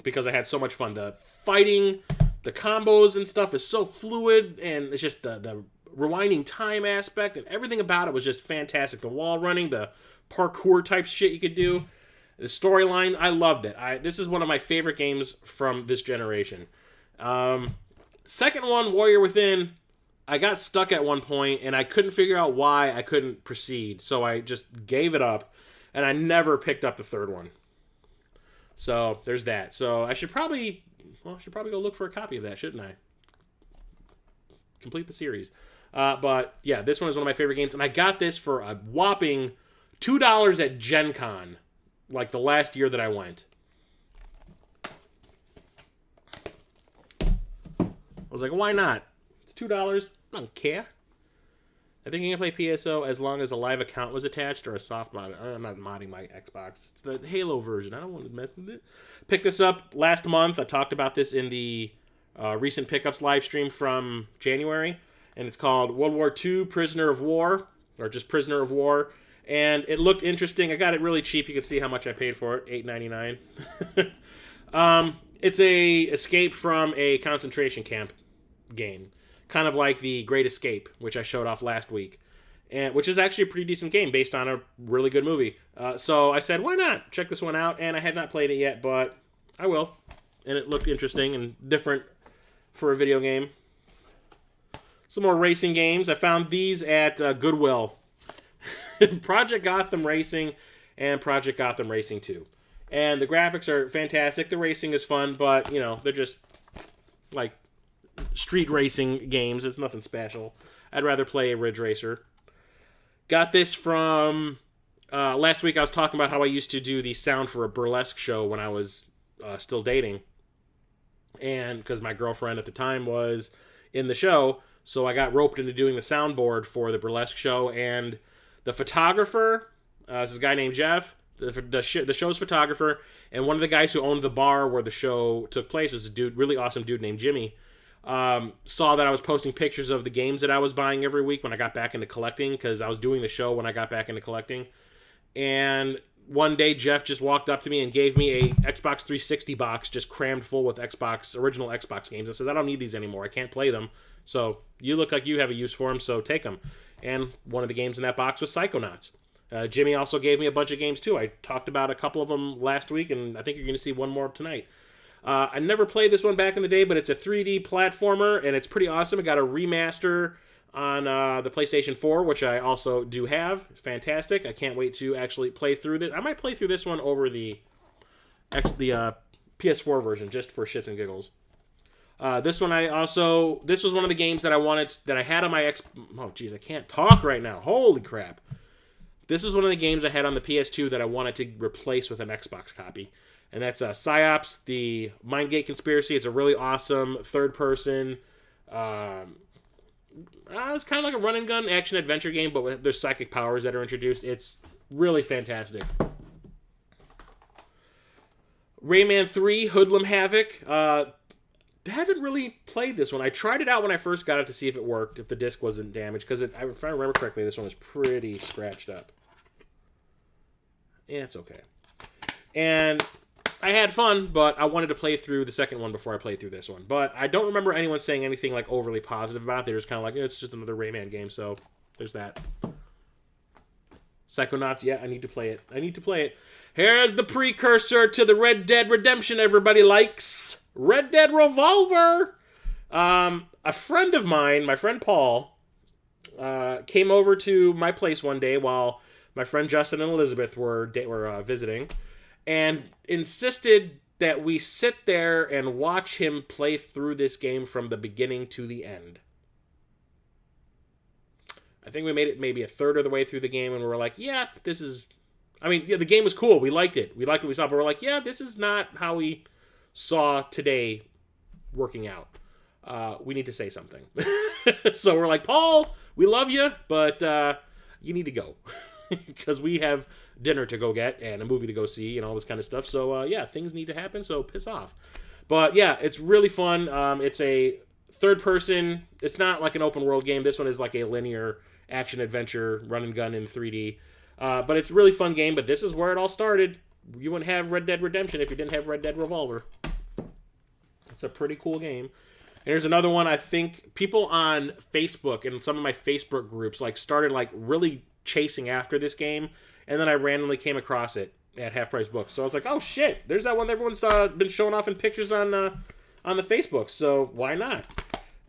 because I had so much fun. The fighting, the combos and stuff is so fluid, and it's just the rewinding time aspect and everything about it was just fantastic. The wall running, the parkour type shit you could do, the storyline, I loved it. This is one of my favorite games from this generation. Second one, Warrior Within, I got stuck at one point and I couldn't figure out why I couldn't proceed, so I just gave it up and I never picked up the third one. So there's that. So I should probably go look for a copy of that, shouldn't I? Complete the series. But yeah, this one is one of my favorite games, and I got this for a whopping $2 at Gen Con, like the last year that I went. I was like, why not? It's $2. I don't care. I think you can play PSO as long as a live account was attached or a soft mod. I'm not modding my Xbox. It's the Halo version. I don't want to mess with it. Picked this up last month. I talked about this in the recent pickups live stream from January. And it's called World War II Prisoner of War. Or just Prisoner of War. And it looked interesting. I got it really cheap. You can see how much I paid for it. $8.99. It's a escape from a concentration camp game. Kind of like the Great Escape, which I showed off last week, and which is actually a pretty decent game based on a really good movie. So I said, why not? Check this one out, and I have not played it yet, but I will. and it looked interesting and different for a video game. Some more racing games. I found these at Goodwill. Project Gotham Racing and Project Gotham Racing 2. And the graphics are fantastic. The racing is fun, but, you know, they're just like street racing games. It's nothing special. I'd rather play a Ridge Racer. Got this from... last week I was talking about how I used to do the sound for a burlesque show when I was still dating. And because my girlfriend at the time was in the show, so I got roped into doing the soundboard for the burlesque show. And the photographer, this is a guy named Jeff, the show's photographer, and one of the guys who owned the bar where the show took place was a dude, really awesome dude named Jimmy. Saw that I was posting pictures of the games that I was buying every week when I got back into collecting, because I was doing the show when I got back into collecting. And one day Jeff just walked up to me and gave me a Xbox 360 box just crammed full with original Xbox games. I said, I don't need these anymore. I can't play them. So you look like you have a use for them, so take them. And one of the games in that box was Psychonauts. Jimmy also gave me a bunch of games too. I talked about a couple of them last week, and I think you're going to see one more tonight. I never played this one back in the day, but it's a 3D platformer, and it's pretty awesome. It got a remaster on the PlayStation 4, which I also do have. It's fantastic. I can't wait to actually play through this. I might play through this one over the PS4 version, just for shits and giggles. This was one of the games that I had on my oh jeez, I can't talk right now. Holy crap. This is one of the games I had on the PS2 that I wanted to replace with an Xbox copy. And that's PsyOps, the Mindgate Conspiracy. It's a really awesome third-person... it's kind of like a run-and-gun action-adventure game, but there's psychic powers that are introduced. It's really fantastic. Rayman 3, Hoodlum Havoc. Haven't really played this one. I tried it out when I first got it to see if it worked, if the disc wasn't damaged, because if I remember correctly, this one was pretty scratched up. Yeah, it's okay. And I had fun, but I wanted to play through the second one before I played through this one. But I don't remember anyone saying anything like overly positive about it. They're just kind of like, it's just another Rayman game, so there's that. Psychonauts, yeah, I need to play it. Here's the precursor to the Red Dead Redemption everybody likes. Red Dead Revolver. A friend of mine, my friend Paul, came over to my place one day while my friend Justin and Elizabeth were visiting, and insisted that we sit there and watch him play through this game from the beginning to the end. I think we made it maybe a third of the way through the game, and we were like, yeah, this is... I mean, yeah, the game was cool. We liked it. We liked what we saw, but we're like, yeah, this is not how we saw today working out. We need to say something. So we're like, Paul, we love you, but you need to go. Because we have dinner to go get and a movie to go see and all this kind of stuff. So, yeah, things need to happen, so piss off. But, yeah, it's really fun. It's a third person. It's not like an open world game. This one is like a linear action-adventure run-and-gun in 3D. But it's a really fun game, but this is where it all started. You wouldn't have Red Dead Redemption if you didn't have Red Dead Revolver. It's a pretty cool game. And here's another one. I think people on Facebook and some of my Facebook groups started really chasing after this game, and then I randomly came across it at Half Price Books. So I was like, oh shit, there's that one that everyone's been showing off in pictures on the Facebook, so why not?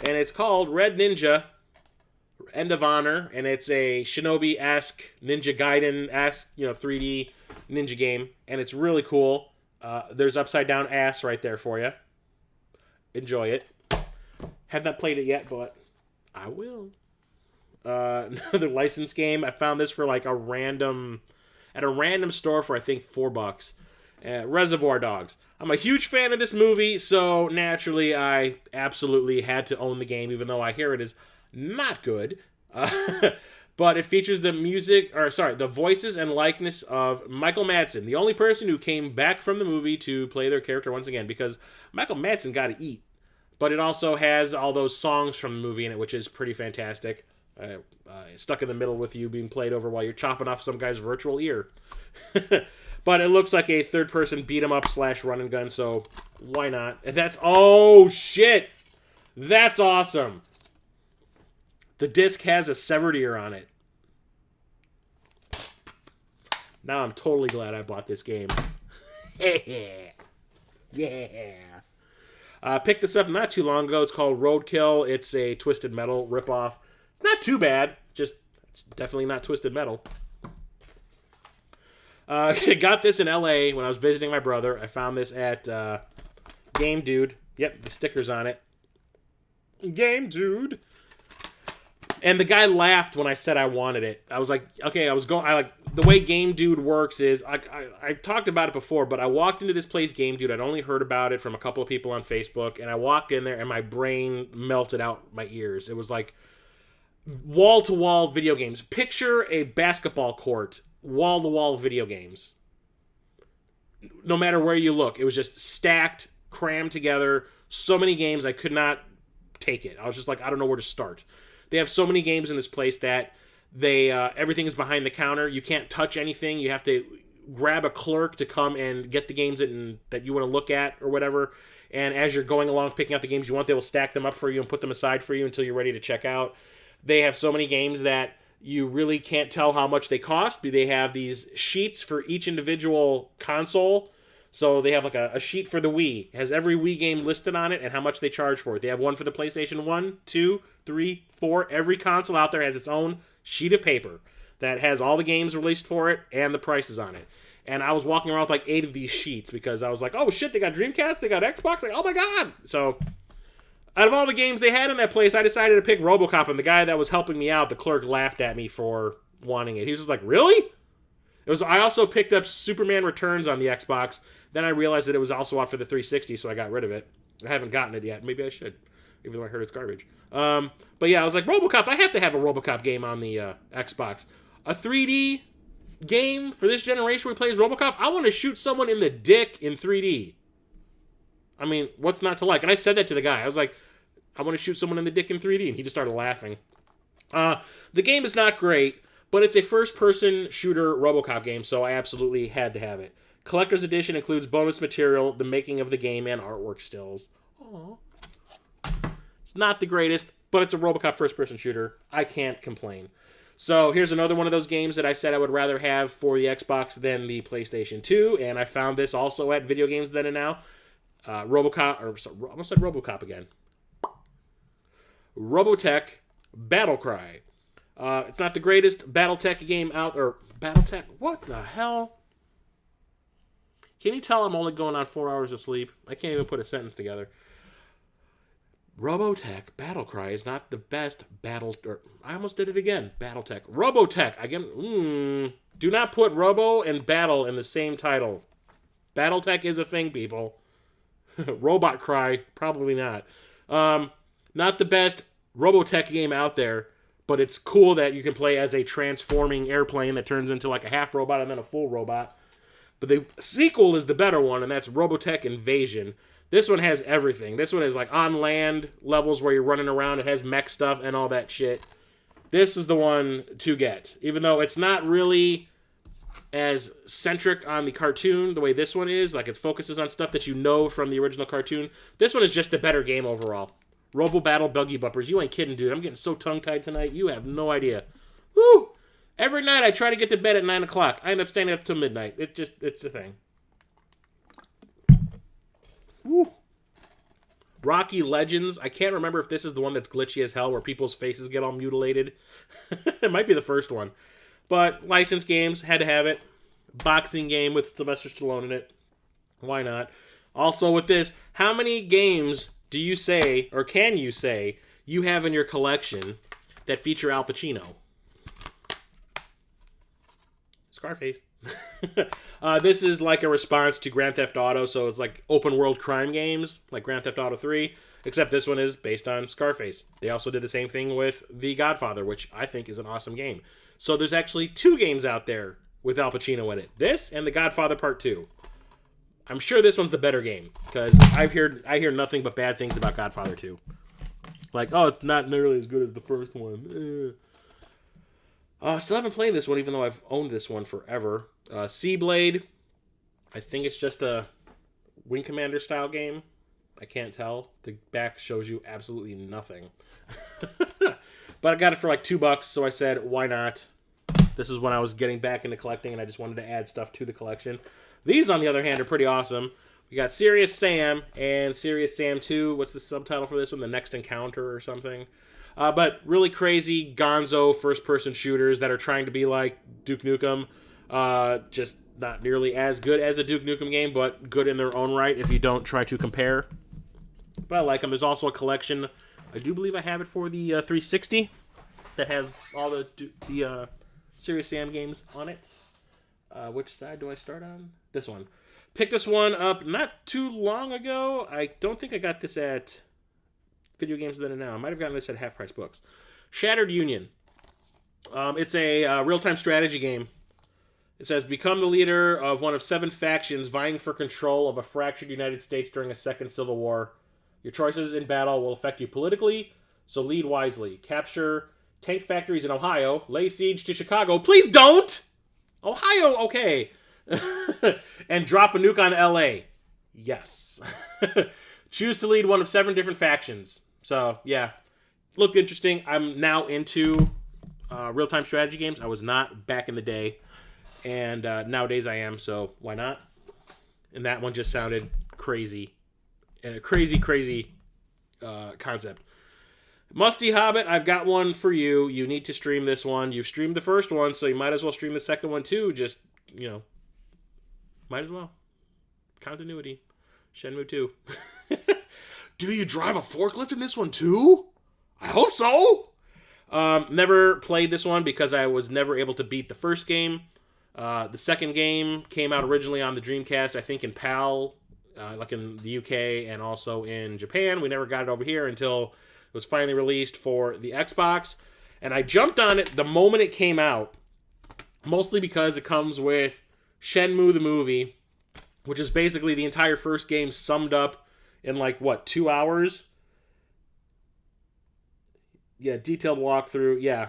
And it's called Red Ninja End of Honor, and it's a Shinobi-esque, Ninja Gaiden-esque, 3D ninja game, and it's really cool. There's upside down ass right there for you. Enjoy it. Have not played it yet, but I will. Another licensed game. I found this for at a random store for I think $4. Reservoir Dogs. I'm a huge fan of this movie, so naturally I absolutely had to own the game, even though I hear it is not good. But it features the voices and likeness of Michael Madsen, the only person who came back from the movie to play their character once again, because Michael Madsen got to eat. But it also has all those songs from the movie in it, which is pretty fantastic. Stuck in the Middle with You being played over while you're chopping off some guy's virtual ear. But it looks like a third-person beat-em-up / run-and-gun, so why not? And oh, shit! That's awesome! The disc has a severed ear on it. Now I'm totally glad I bought this game. Yeah. Picked this up not too long ago. It's called Roadkill. It's a Twisted Metal ripoff. It's not too bad. Just, it's definitely not Twisted Metal. Got this in LA when I was visiting my brother. I found this at Game Dude. Yep, the sticker's on it. Game Dude. And the guy laughed when I said I wanted it. I was like, okay, the way Game Dude works is, I talked about it before, but I walked into this place, Game Dude. I'd only heard about it from a couple of people on Facebook, and I walked in there, and my brain melted out my ears. It was like wall-to-wall video games. Picture a basketball court, wall-to-wall video games. No matter where you look, it was just stacked, crammed together. So many games, I could not take it. I was just like, I don't know where to start. They have so many games in this place that everything is behind the counter. You can't touch anything. You have to grab a clerk to come and get the games that you want to look at or whatever. And as you're going along picking out the games you want, they will stack them up for you and put them aside for you until you're ready to check out. They have so many games that you really can't tell how much they cost. They have these sheets for each individual console. So they have like a sheet for the Wii. It has every Wii game listed on it and how much they charge for it. They have one for the PlayStation 1, 2, 3, 4. Every console out there has its own sheet of paper that has all the games released for it and the prices on it. And I was walking around with like 8 of these sheets because I was like, oh shit, they got Dreamcast, they got Xbox, like, oh my god! So, out of all the games they had in that place, I decided to pick RoboCop, and the guy that was helping me out, the clerk, laughed at me for wanting it. He was just like, really? I also picked up Superman Returns on the Xbox. Then I realized that it was also out for the 360, so I got rid of it. I haven't gotten it yet. Maybe I should, even though I heard it's garbage. But yeah, I was like, RoboCop, I have to have a RoboCop game on the Xbox. A 3D game for this generation where he plays RoboCop? I want to shoot someone in the dick in 3D. I mean, what's not to like? And I said that to the guy. I was like, I want to shoot someone in the dick in 3D, and he just started laughing. The game is not great, but it's a first-person shooter RoboCop game, so I absolutely had to have it. Collector's Edition includes bonus material, the making of the game, and artwork stills. Aww. It's not the greatest, but it's a RoboCop first-person shooter. I can't complain. So here's another one of those games that I said I would rather have for the Xbox than the PlayStation 2, and I found this also at Video Games Then and Now. RoboCop, or sorry, I almost said RoboCop again. Robotech Battlecry. It's not the greatest Battletech game out, or Battletech? What the hell? Can you tell I'm only going on 4 hours of sleep? I can't even put a sentence together. Robotech Battlecry is not the best I almost did it again. Battletech. Robotech. Do not put Robo and Battle in the same title. Battletech is a thing, people. Robot Cry, probably not. Not the best Robotech game out there, but it's cool that you can play as a transforming airplane that turns into like a half robot and then a full robot. But the sequel is the better one, and that's Robotech Invasion. This one has everything. This one is like on land levels where you're running around. It has mech stuff and all that shit. This is the one to get. Even though it's not really as centric on the cartoon the way this one is. Like, it focuses on stuff that you know from the original cartoon. This one is just the better game overall. Robo Battle Buggy Bumpers. You ain't kidding, dude. I'm getting so tongue-tied tonight. You have no idea. Woo! Every night I try to get to bed at 9 o'clock. I end up staying up till midnight. It's the thing. Woo. Rocky Legends. I can't remember if this is the one that's glitchy as hell where people's faces get all mutilated. It might be the first one. But licensed games, had to have it. Boxing game with Sylvester Stallone in it. Why not? Also with this, how many games do you say, or can you say, you have in your collection that feature Al Pacino? Scarface. This is like a response to Grand Theft Auto, so it's like open world crime games, like Grand Theft Auto 3, except this one is based on Scarface. They also did the same thing with The Godfather, which I think is an awesome game. So there's actually 2 games out there with Al Pacino in it. This and The Godfather Part 2. I'm sure this one's the better game, because I hear nothing but bad things about Godfather 2. Like, oh, it's not nearly as good as the first one. Still haven't played this one, even though I've owned this one forever. Seablade. I think it's just a Wing Commander style game. I can't tell. The back shows you absolutely nothing. But I got it for like $2, so I said, why not? This is when I was getting back into collecting, and I just wanted to add stuff to the collection. These, on the other hand, are pretty awesome. We got Serious Sam and Serious Sam 2. What's the subtitle for this one? The Next Encounter or something. But really crazy gonzo first-person shooters that are trying to be like Duke Nukem. Just not nearly as good as a Duke Nukem game, but good in their own right if you don't try to compare. But I like them. There's also a collection. I do believe I have it for the 360 that has all the Serious Sam games on it. Which side do I start on? This one. Picked this one up not too long ago. I don't think I got this at Video Games Then and Now. I might have gotten this at Half Price Books. Shattered Union. It's a real-time strategy game. It says, become the leader of one of 7 factions vying for control of a fractured United States during a second civil war. Your choices in battle will affect you politically, so lead wisely. Capture tank factories in Ohio. Lay siege to Chicago. Please don't! Ohio, okay. And drop a nuke on LA. Yes. Choose to lead one of 7 different factions. So, yeah. Looked interesting. I'm now into real-time strategy games. I was not back in the day. And nowadays I am, so why not? And that one just sounded crazy. And a crazy, crazy concept. Musty Hobbit, I've got one for you. You need to stream this one. You've streamed the first one, so you might as well stream the second one too. Just, might as well. Continuity. Shenmue 2. Do you drive a forklift in this one too? I hope so! Never played this one because I was never able to beat the first game. The second game came out originally on the Dreamcast, I think in PAL, like in the UK and also in Japan. We never got it over here until it was finally released for the Xbox. And I jumped on it the moment it came out, mostly because it comes with Shenmue the movie, which is basically the entire first game summed up in 2 hours? Yeah, detailed walkthrough. Yeah.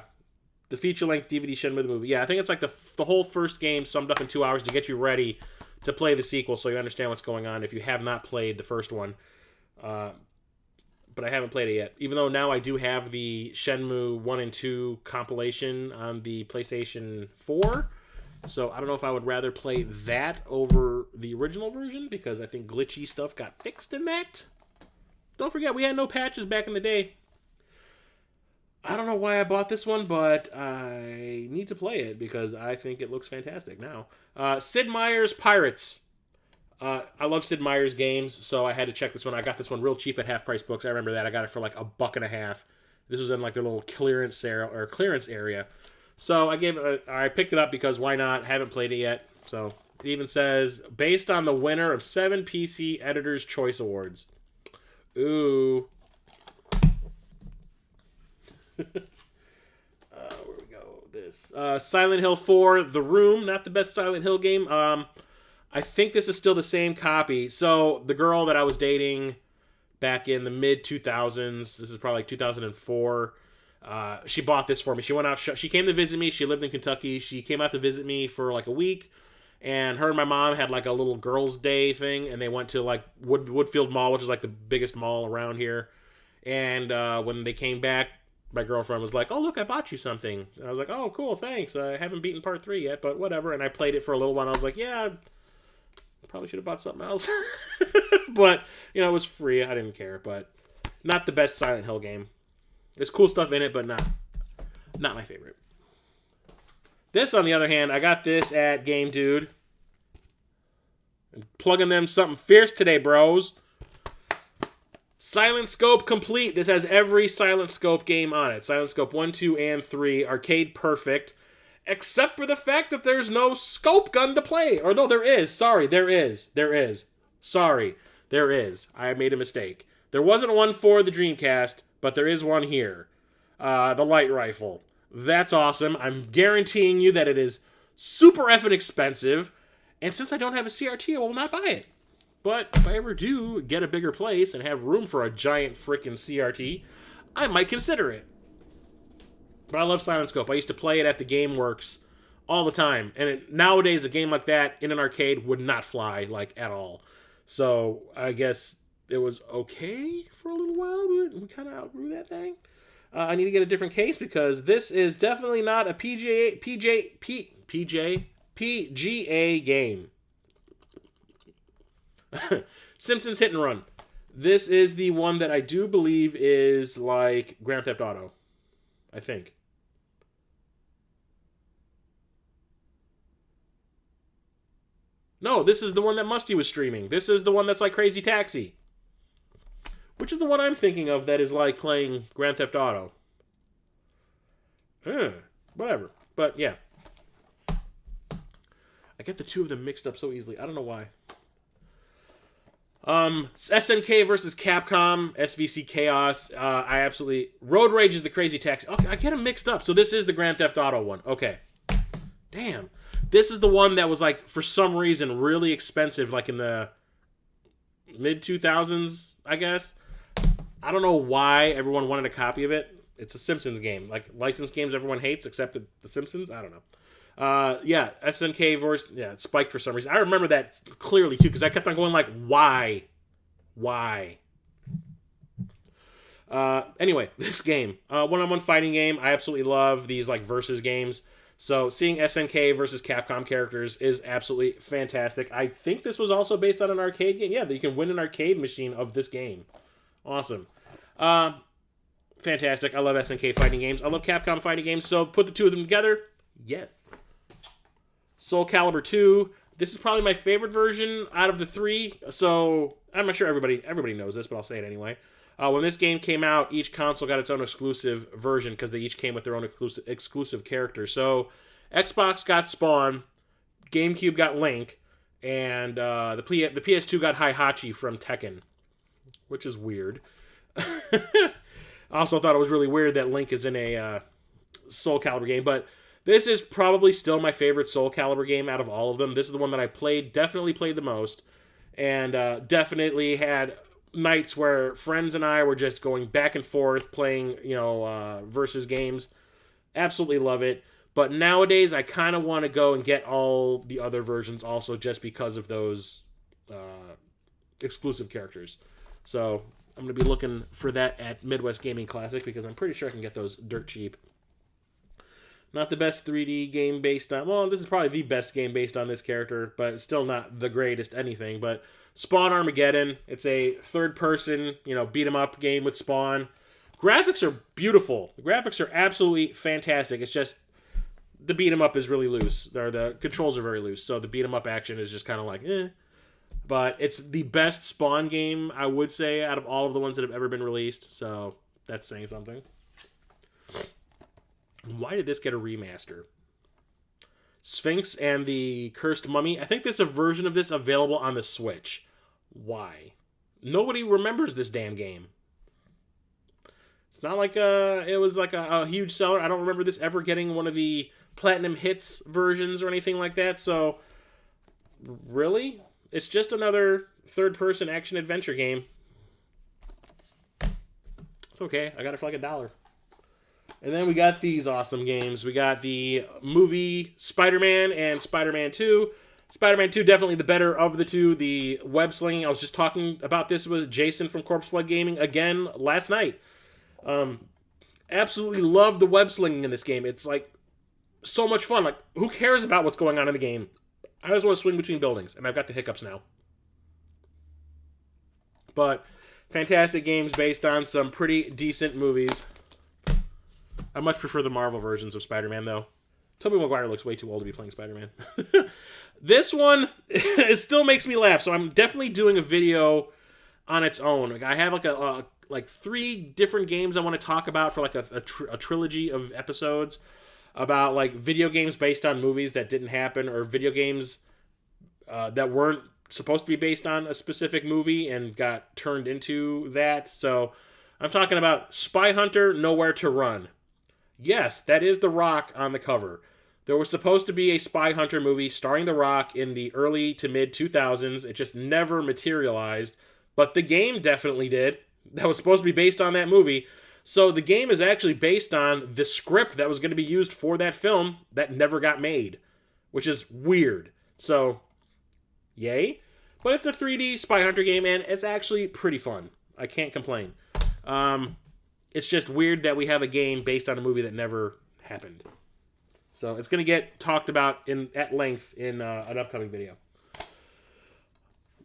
The feature-length DVD Shenmue the movie. Yeah, I think it's like the whole first game summed up in 2 hours to get you ready to play the sequel so you understand what's going on if you have not played the first one. But I haven't played it yet. Even though now I do have the Shenmue 1 and 2 compilation on the PlayStation 4. So I don't know if I would rather play that over the original version because I think glitchy stuff got fixed in that. Don't forget, we had no patches back in the day. I don't know why I bought this one, but I need to play it because I think it looks fantastic now. Sid Meier's Pirates. I love Sid Meier's games, so I had to check this one. I got this one real cheap at Half Price Books. I remember that. I got it for $1.50. This was in their little clearance area. So I picked it up because why not? Haven't played it yet. So it even says, based on the winner of 7 PC Editor's Choice Awards. Ooh. Where we go? This Silent Hill 4, The Room, not the best Silent Hill game. I think this is still the same copy. So the girl that I was dating back in the mid 2000s, this is probably 2004. She bought this for me. She went out. She came to visit me. She lived in Kentucky. She came out to visit me for a week, and her and my mom had a little girls' day thing, and they went to Woodfield Mall, which is the biggest mall around here. And when they came back, my girlfriend was like, "Oh, look, I bought you something." And I was like, "Oh, cool, thanks. I haven't beaten part 3 yet, but whatever." And I played it for a little while. And I was like, "Yeah, probably should have bought something else." But, it was free. I didn't care. But not the best Silent Hill game. There's cool stuff in it, but not my favorite. This, on the other hand, I got this at Game Dude. I'm plugging them something fierce today, bros. Silent Scope Complete. This has every Silent Scope game on it. Silent Scope 1, 2, and 3. Arcade perfect. Except for the fact that there's no scope gun to play. Or no, there is. Sorry, there is. Sorry, there is. I made a mistake. There wasn't one for the Dreamcast, but there is one here. The light rifle. That's awesome. I'm guaranteeing you that it is super effing expensive. And since I don't have a CRT, I will not buy it. But if I ever do get a bigger place and have room for a giant frickin' CRT, I might consider it. But I love Silent Scope. I used to play it at the GameWorks all the time. And nowadays, a game like that in an arcade would not fly, at all. So I guess it was okay for a little while, but we kind of outgrew that thing. I need to get a different case because this is definitely not a PGA game. Simpsons Hit and Run. This is the one that I do believe is like Grand Theft Auto. I think. No, this is the one that Musty was streaming. This is the one that's like Crazy Taxi. Which is the one I'm thinking of that is like playing Grand Theft Auto. Whatever. But yeah. I get the two of them mixed up so easily. I don't know why. SNK versus Capcom, SVC Chaos. I absolutely... Road Rage is the Crazy Taxi. Okay, I get them mixed up. So this is the Grand Theft Auto one. Okay. Damn. This is the one that was like, for some reason, really expensive, like in the mid-2000s, I guess. I don't know why everyone wanted a copy of it. It's a Simpsons game. Like, licensed games everyone hates except The Simpsons. I don't know. Yeah, SNK versus... Yeah, it spiked for some reason. I remember that clearly, too, because I kept on going like, why? Why? Anyway, this game. One-on-one fighting game. I absolutely love these, like, versus games. So, seeing SNK versus Capcom characters is absolutely fantastic. I think this was also based on an arcade game. Yeah, that you can win an arcade machine of this game. Awesome. Fantastic. I love SNK fighting games. I love Capcom fighting games. So, put the two of them together. Yes. Soul Calibur 2. This is probably my favorite version out of the three. So, I'm not sure everybody knows this, but I'll say it anyway. When this game came out, each console got its own exclusive version because they each came with their own exclusive character. So, Xbox got Spawn, GameCube got Link, and the PS2 got Heihachi from Tekken, which is weird. I also thought it was really weird that Link is in a Soul Calibur game, but this is probably still my favorite Soul Calibur game out of all of them. This is the one that I definitely played the most, and definitely had nights where friends and I were just going back and forth playing, versus games. Absolutely love it. But nowadays, I kind of want to go and get all the other versions also just because of those exclusive characters. So I'm going to be looking for that at Midwest Gaming Classic because I'm pretty sure I can get those dirt cheap. Not the best 3D game based on... Well, this is probably the best game based on this character, but it's still not the greatest anything. But Spawn Armageddon, it's a third-person, beat-em-up game with Spawn. Graphics are beautiful. The graphics are absolutely fantastic. It's just the beat-em-up is really loose. Or the controls are very loose, so the beat-em-up action is just kind of like, eh. But it's the best Spawn game, I would say, out of all of the ones that have ever been released. So that's saying something. Why did this get a remaster? Sphinx and the Cursed Mummy. I think there's a version of this available on the Switch. Why? Nobody remembers this damn game. It's not like it was like a huge seller. I don't remember this ever getting one of the Platinum Hits versions or anything like that. So, really? It's just another third-person action-adventure game. It's okay. I got it for like $1. And then we got these awesome games. We got the movie Spider-Man and Spider-Man 2. Spider-Man 2, definitely the better of the two. The web slinging, I was just talking about this with Jason from Corpse Flood Gaming again last night. Absolutely love the web slinging in this game. It's like so much fun. Like, who cares about what's going on in the game? I just want to swing between buildings, and I've got the hiccups now. But fantastic games based on some pretty decent movies. I much prefer the Marvel versions of Spider-Man, though. Tobey Maguire looks way too old to be playing Spider-Man. This one, it still makes me laugh, so I'm definitely doing a video on its own. Like, I have like 3 different games I want to talk about for like a trilogy of episodes about like video games based on movies that didn't happen, or video games that weren't supposed to be based on a specific movie and got turned into that. So I'm talking about Spy Hunter, Nowhere to Run. Yes, that is The Rock on the cover. There was supposed to be a Spy Hunter movie starring The Rock in the early to mid 2000s. It just never materialized, but the game definitely did. That was supposed to be based on that movie. So the game is actually based on the script that was going to be used for that film that never got made, which is weird. So, yay. But it's a 3D Spy Hunter game, and it's actually pretty fun. I can't complain. It's just weird that we have a game based on a movie that never happened. So it's going to get talked about at length in an upcoming video.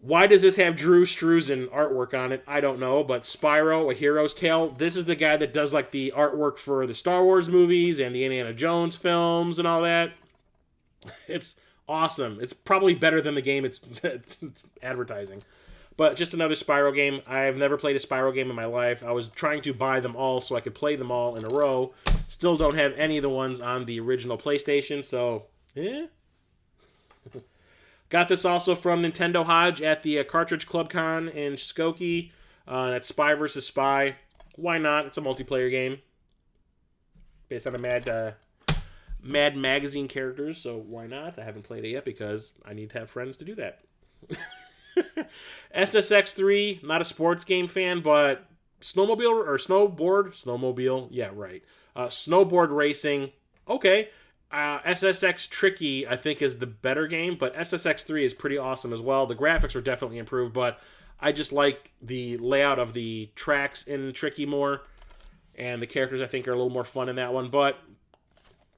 Why does this have Drew Struzan artwork on it? I don't know, but Spyro, A Hero's Tale, this is the guy that does like the artwork for the Star Wars movies and the Indiana Jones films and all that. It's awesome. It's probably better than the game it's advertising. But just another Spyro game. I've never played a Spyro game in my life. I was trying to buy them all so I could play them all in a row. Still don't have any of the ones on the original PlayStation, so yeah. Got this also from Nintendo Hodge at the Cartridge Club Con in Skokie. That's Spy vs. Spy. Why not? It's a multiplayer game based on a Mad Magazine characters, so why not? I haven't played it yet because I need to have friends to do that. SSX3, not a sports game fan, but snowmobile, yeah, right. Snowboard racing, okay. SSX Tricky, I think, is the better game, but SSX3 is pretty awesome as well. The graphics are definitely improved, but I just like the layout of the tracks in Tricky more, and the characters, I think, are a little more fun in that one, but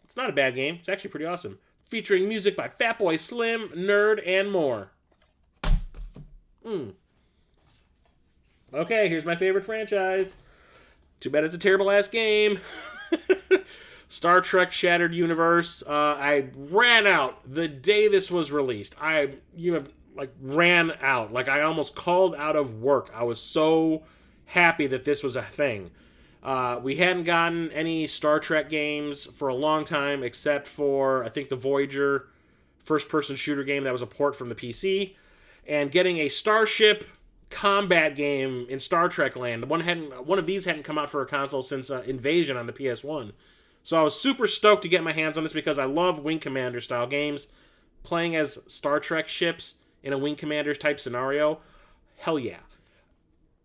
it's not a bad game. It's actually pretty awesome. Featuring music by Fatboy Slim, Nerd, and more. Okay, here's my favorite franchise. Too bad it's a terrible-ass game. Star Trek Shattered Universe. I ran out the day this was released. I ran out. Like, I almost called out of work. I was so happy that this was a thing. We hadn't gotten any Star Trek games for a long time, except for, I think, the Voyager first-person shooter game that was a port from the PC. And getting a Starship combat game in Star Trek land. One of these hadn't come out for a console since Invasion on the PS1. So I was super stoked to get my hands on this because I love Wing Commander style games. Playing as Star Trek ships in a Wing Commander type scenario, hell yeah.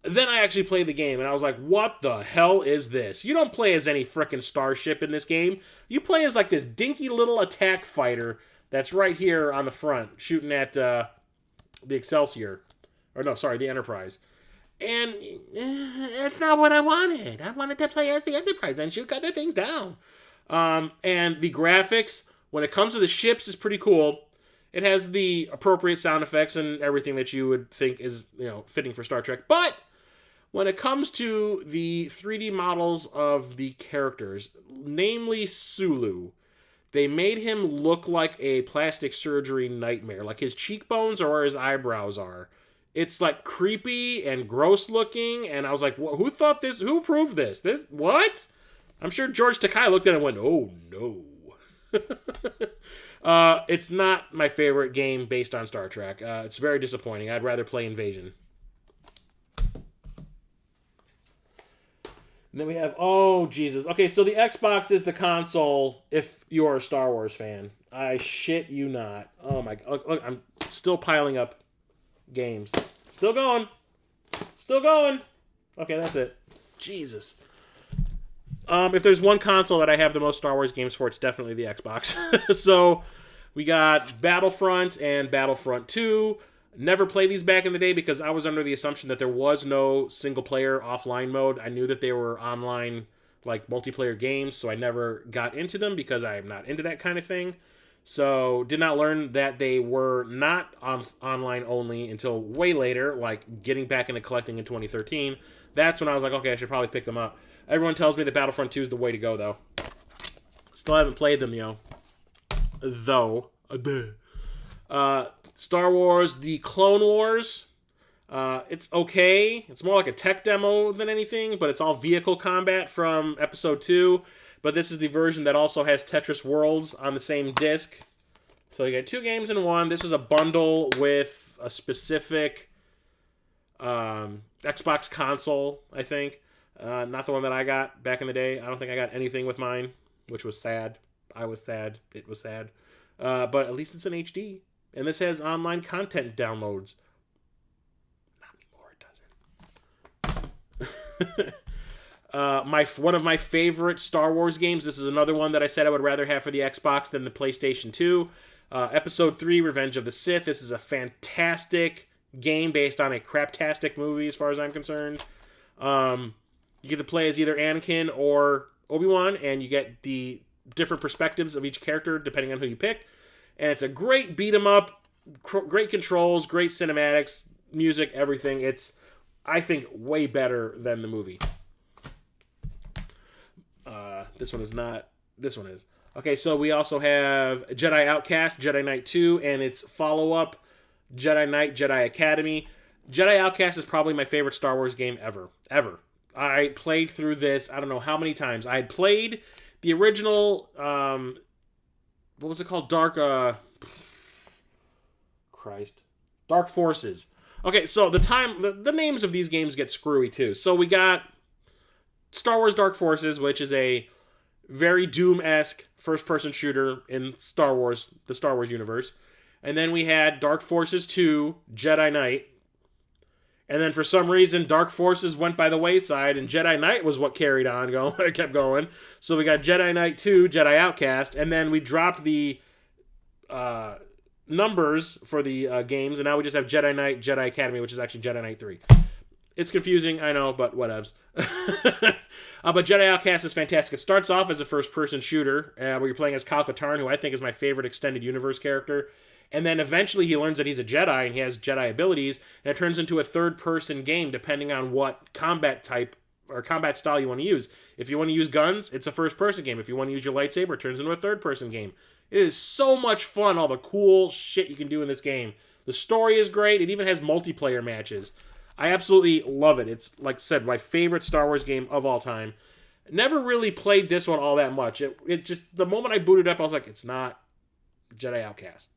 Then I actually played the game and I was like, what the hell is this? You don't play as any frickin' starship in this game. You play as like this dinky little attack fighter that's right here on the front, shooting at the Excelsior. Or no, sorry, the Enterprise. And that's not what I wanted. I wanted to play as the Enterprise and shoot other things down. And the graphics, when it comes to the ships, is pretty cool. It has the appropriate sound effects and everything that you would think is, fitting for Star Trek. But when it comes to the 3D models of the characters, namely Sulu, they made him look like a plastic surgery nightmare. Like his cheekbones are where his eyebrows are. It's like creepy and gross looking. And I was like, who thought this? Who approved this? What? I'm sure George Takei looked at it and went, oh no. It's not my favorite game based on Star Trek. It's very disappointing. I'd rather play Invasion. And then we have, oh, Jesus. Okay, so the Xbox is the console if you're a Star Wars fan. I shit you not. Oh, my God. Look, I'm still piling up games. Still going. Still going. Okay, that's it. Jesus. If there's one console that I have the most Star Wars games for, it's definitely the Xbox. So we got Battlefront and Battlefront 2. Never played these back in the day because I was under the assumption that there was no single-player offline mode. I knew that they were online, like, multiplayer games, so I never got into them because I am not into that kind of thing. So did not learn that they were not online only until way later, like getting back into collecting in 2013. That's when I was like, okay, I should probably pick them up. Everyone tells me that Battlefront 2 is the way to go, though. Still haven't played them, Though. Star Wars, The Clone Wars. It's okay. It's more like a tech demo than anything, but it's all vehicle combat from Episode 2. But this is the version that also has Tetris Worlds on the same disc. So you get 2 games in one. This was a bundle with a specific Xbox console, I think. Not the one that I got back in the day. I don't think I got anything with mine, which was sad. I was sad. It was sad. But at least it's in HD. And this has online content downloads. Not anymore, it doesn't. One of my favorite Star Wars games. This is another one that I said I would rather have for the Xbox than the PlayStation 2. Episode 3, Revenge of the Sith. This is a fantastic game based on a craptastic movie as far as I'm concerned. You get to play as either Anakin or Obi-Wan, and you get the different perspectives of each character depending on who you pick. And it's a great beat-em-up, great controls, great cinematics, music, everything. It's, I think, way better than the movie. This one is not. This one is. Okay, so we also have Jedi Outcast, Jedi Knight 2, and its follow-up, Jedi Knight, Jedi Academy. Jedi Outcast is probably my favorite Star Wars game ever. Ever. I played through this, I don't know how many times. I had played the original, what was it called? Dark Forces. Okay, so the names of these games get screwy too. So we got Star Wars Dark Forces, which is a very Doom-esque first-person shooter in Star Wars, the Star Wars universe. And then we had Dark Forces 2, Jedi Knight. And then for some reason, Dark Forces went by the wayside, and Jedi Knight was what carried on going. It kept going. So we got Jedi Knight 2, Jedi Outcast, and then we dropped the numbers for the games, and now we just have Jedi Knight, Jedi Academy, which is actually Jedi Knight 3. It's confusing, I know, but whatevs. But Jedi Outcast is fantastic. It starts off as a first-person shooter, where you're playing as Kyle Katarn, who I think is my favorite extended universe character. And then eventually he learns that he's a Jedi and he has Jedi abilities, and it turns into a third-person game depending on what combat type or combat style you want to use. If you want to use guns, it's a first-person game. If you want to use your lightsaber, it turns into a third-person game. It is so much fun, all the cool shit you can do in this game. The story is great. It even has multiplayer matches. I absolutely love it. It's, like I said, my favorite Star Wars game of all time. Never really played this one all that much. It just, the moment I booted up, I was like, it's not Jedi Outcast.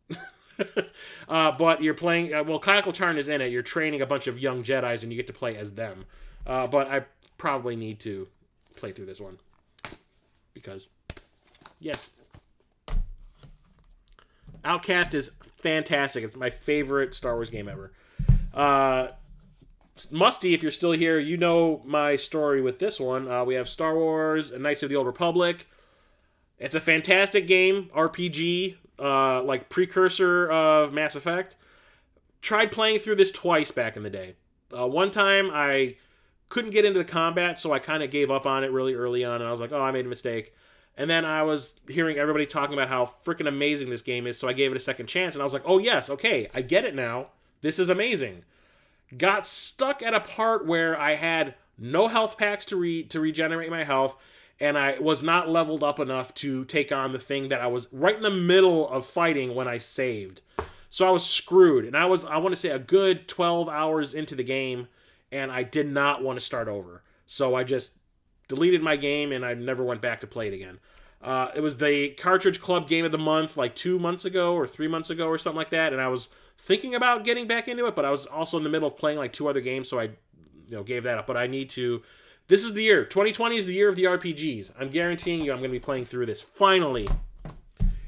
But you're playing, well, Kyle Katarn is in it. You're training a bunch of young Jedis and you get to play as them. But I probably need to play through this one. Because, yes. Outcast is fantastic. It's my favorite Star Wars game ever. Musty, if you're still here, you know my story with this one. We have Star Wars and Knights of the Old Republic. It's a fantastic game, RPG, like precursor of Mass Effect. Tried playing through this twice back in the day. One time I couldn't get into the combat, so I kind of gave up on it really early on, and I was like, oh, I made a mistake. And then I was hearing everybody talking about how freaking amazing this game is, so I gave it a second chance, and I was like, oh yes, okay, I get it now. This is amazing. Got stuck at a part where I had no health packs to regenerate my health, and I was not leveled up enough to take on the thing that I was right in the middle of fighting when I saved. So I was screwed, and I want to say a good 12 hours into the game, and I did not want to start over. So I just deleted my game, and I never went back to play it again. It was the Cartridge Club Game of the Month like 2 months ago or 3 months ago or something like that, and I was thinking about getting back into it, but I was also in the middle of playing like 2 other games, so I gave that up. But I need to... This is the year. 2020 is the year of the RPGs. I'm guaranteeing you I'm going to be playing through this. Finally.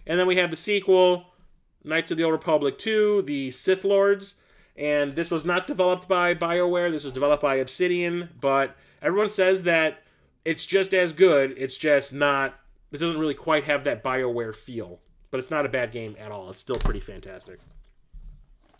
And then we have the sequel, Knights of the Old Republic 2, the Sith Lords. And this was not developed by BioWare. This was developed by Obsidian. But everyone says that it's just as good. It's just not... It doesn't really quite have that BioWare feel. But it's not a bad game at all. It's still pretty fantastic.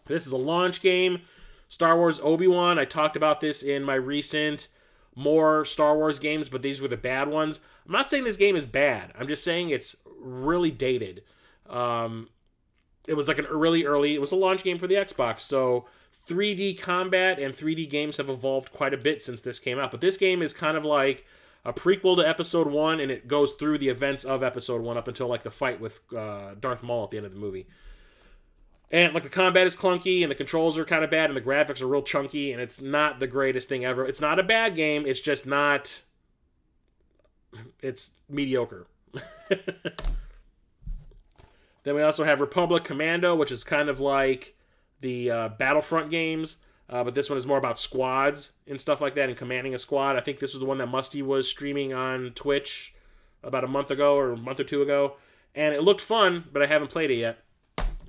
This is a launch game. Star Wars Obi-Wan. I talked about this in my recent... more Star Wars games, but these were the bad ones. I'm not saying this game is bad. I'm just saying it's really dated. It was like it was a launch game for the Xbox, so 3D combat and 3D games have evolved quite a bit since this came out. But this game is kind of like a prequel to Episode 1, and it goes through the events of Episode 1 up until like the fight with Darth Maul at the end of the movie. And, like, the combat is clunky, and the controls are kind of bad, and the graphics are real chunky, and it's not the greatest thing ever. It's not a bad game, it's just not... It's mediocre. Then we also have Republic Commando, which is kind of like the Battlefront games, but this one is more about squads and stuff like that, and commanding a squad. I think this was the one that Musty was streaming on Twitch about a month ago, or a month or two ago, and it looked fun, but I haven't played it yet.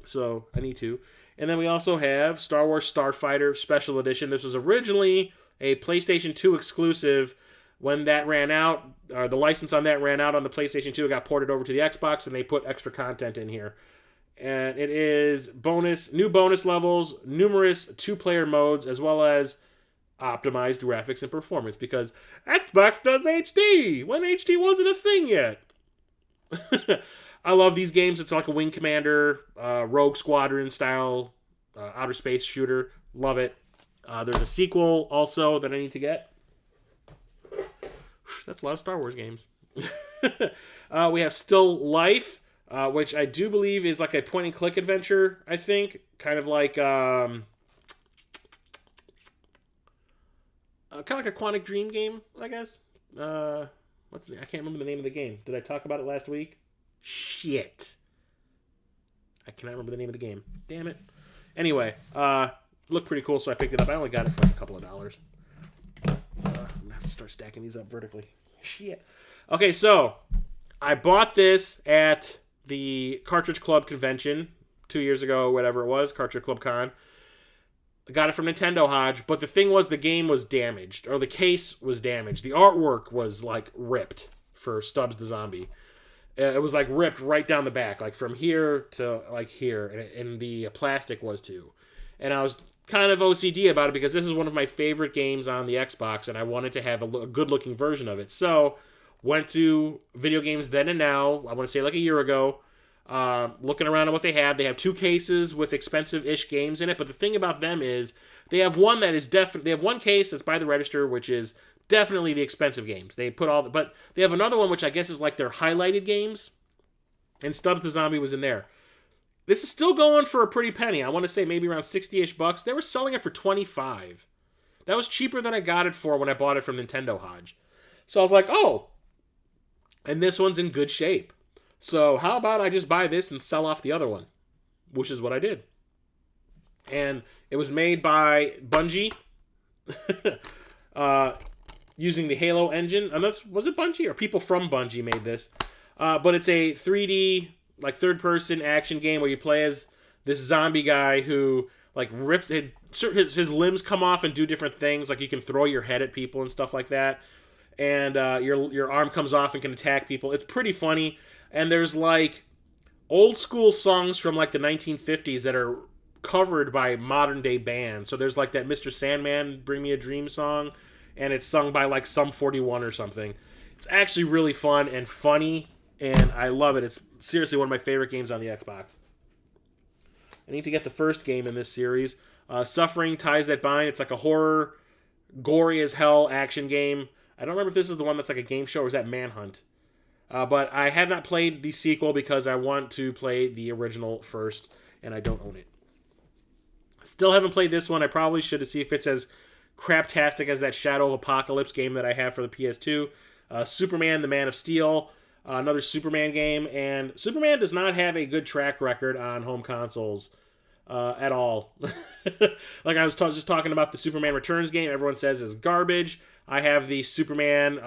So I need to. And then we also have Star Wars Starfighter Special Edition. This was originally a PlayStation 2 exclusive. When that ran out, or the license on that ran out on the PlayStation 2, it got ported over to the Xbox, and they put extra content in here. And it is new bonus levels, numerous 2-player modes, as well as optimized graphics and performance, because Xbox does HD when HD wasn't a thing yet. I love these games. It's like a Wing Commander, Rogue Squadron style outer space shooter. Love it. There's a sequel also that I need to get. That's a lot of Star Wars games. We have Still Life, which I do believe is like a point-and-click adventure, I think. Kind of like a Quantic Dream game, I guess. I can't remember the name of the game. Did I talk about it last week? Shit. I cannot remember the name of the game. Damn it. Anyway, looked pretty cool, so I picked it up. I only got it for like a couple of dollars. I'm going to have to start stacking these up vertically. Shit. Okay, so I bought this at the Cartridge Club convention 2 years ago, whatever it was, Cartridge Club Con. I got it from Nintendo Hodge, but the thing was the game was damaged, or the case was damaged. The artwork was, like, ripped for Stubbs the Zombie. It was, like, ripped right down the back, like, from here to, like, here, and the plastic was, too. And I was kind of OCD about it because this is one of my favorite games on the Xbox, and I wanted to have a good-looking version of it. So, went to Video Games Then and Now, I want to say like a year ago, looking around at what they have. They have 2 cases with expensive-ish games in it, but the thing about them is they have one that is definitely, they have one case that's by the register, which is definitely the expensive games. They put all, but they have another one which I guess is like their highlighted games, and Stubbs the Zombie was in there. This is still going for a pretty penny. I want to say maybe around 60-ish bucks. They were selling it for $25. That was cheaper than I got it for when I bought it from Nintendo Hodge. So I was like, oh, and this one's in good shape. So how about I just buy this and sell off the other one? Which is what I did. And it was made by Bungie using the Halo engine. And was it Bungie or people from Bungie made this? But it's a 3D, like third-person action game where you play as this zombie guy who like rips his limbs come off and do different things. Like you can throw your head at people and stuff like that. And your arm comes off and can attack people. It's pretty funny. And there's like old school songs from like the 1950s that are covered by modern day bands. So there's like that Mr. Sandman Bring Me a Dream song, and it's sung by like Sum 41 or something. It's actually really fun and funny, and I love it. It's seriously one of my favorite games on the Xbox. I need to get the first game in this series. Suffering Ties That Bind. It's like a horror, gory as hell action game. I don't remember if this is the one that's like a game show or is that Manhunt. But I have not played the sequel because I want to play the original first, and I don't own it. Still haven't played this one. I probably should to see if it's as craptastic as that Shadow of Apocalypse game that I have for the PS2. Superman, the Man of Steel, another Superman game, and Superman does not have a good track record on home consoles at all. Like I was just talking about the Superman Returns game, everyone says is garbage. I have the Superman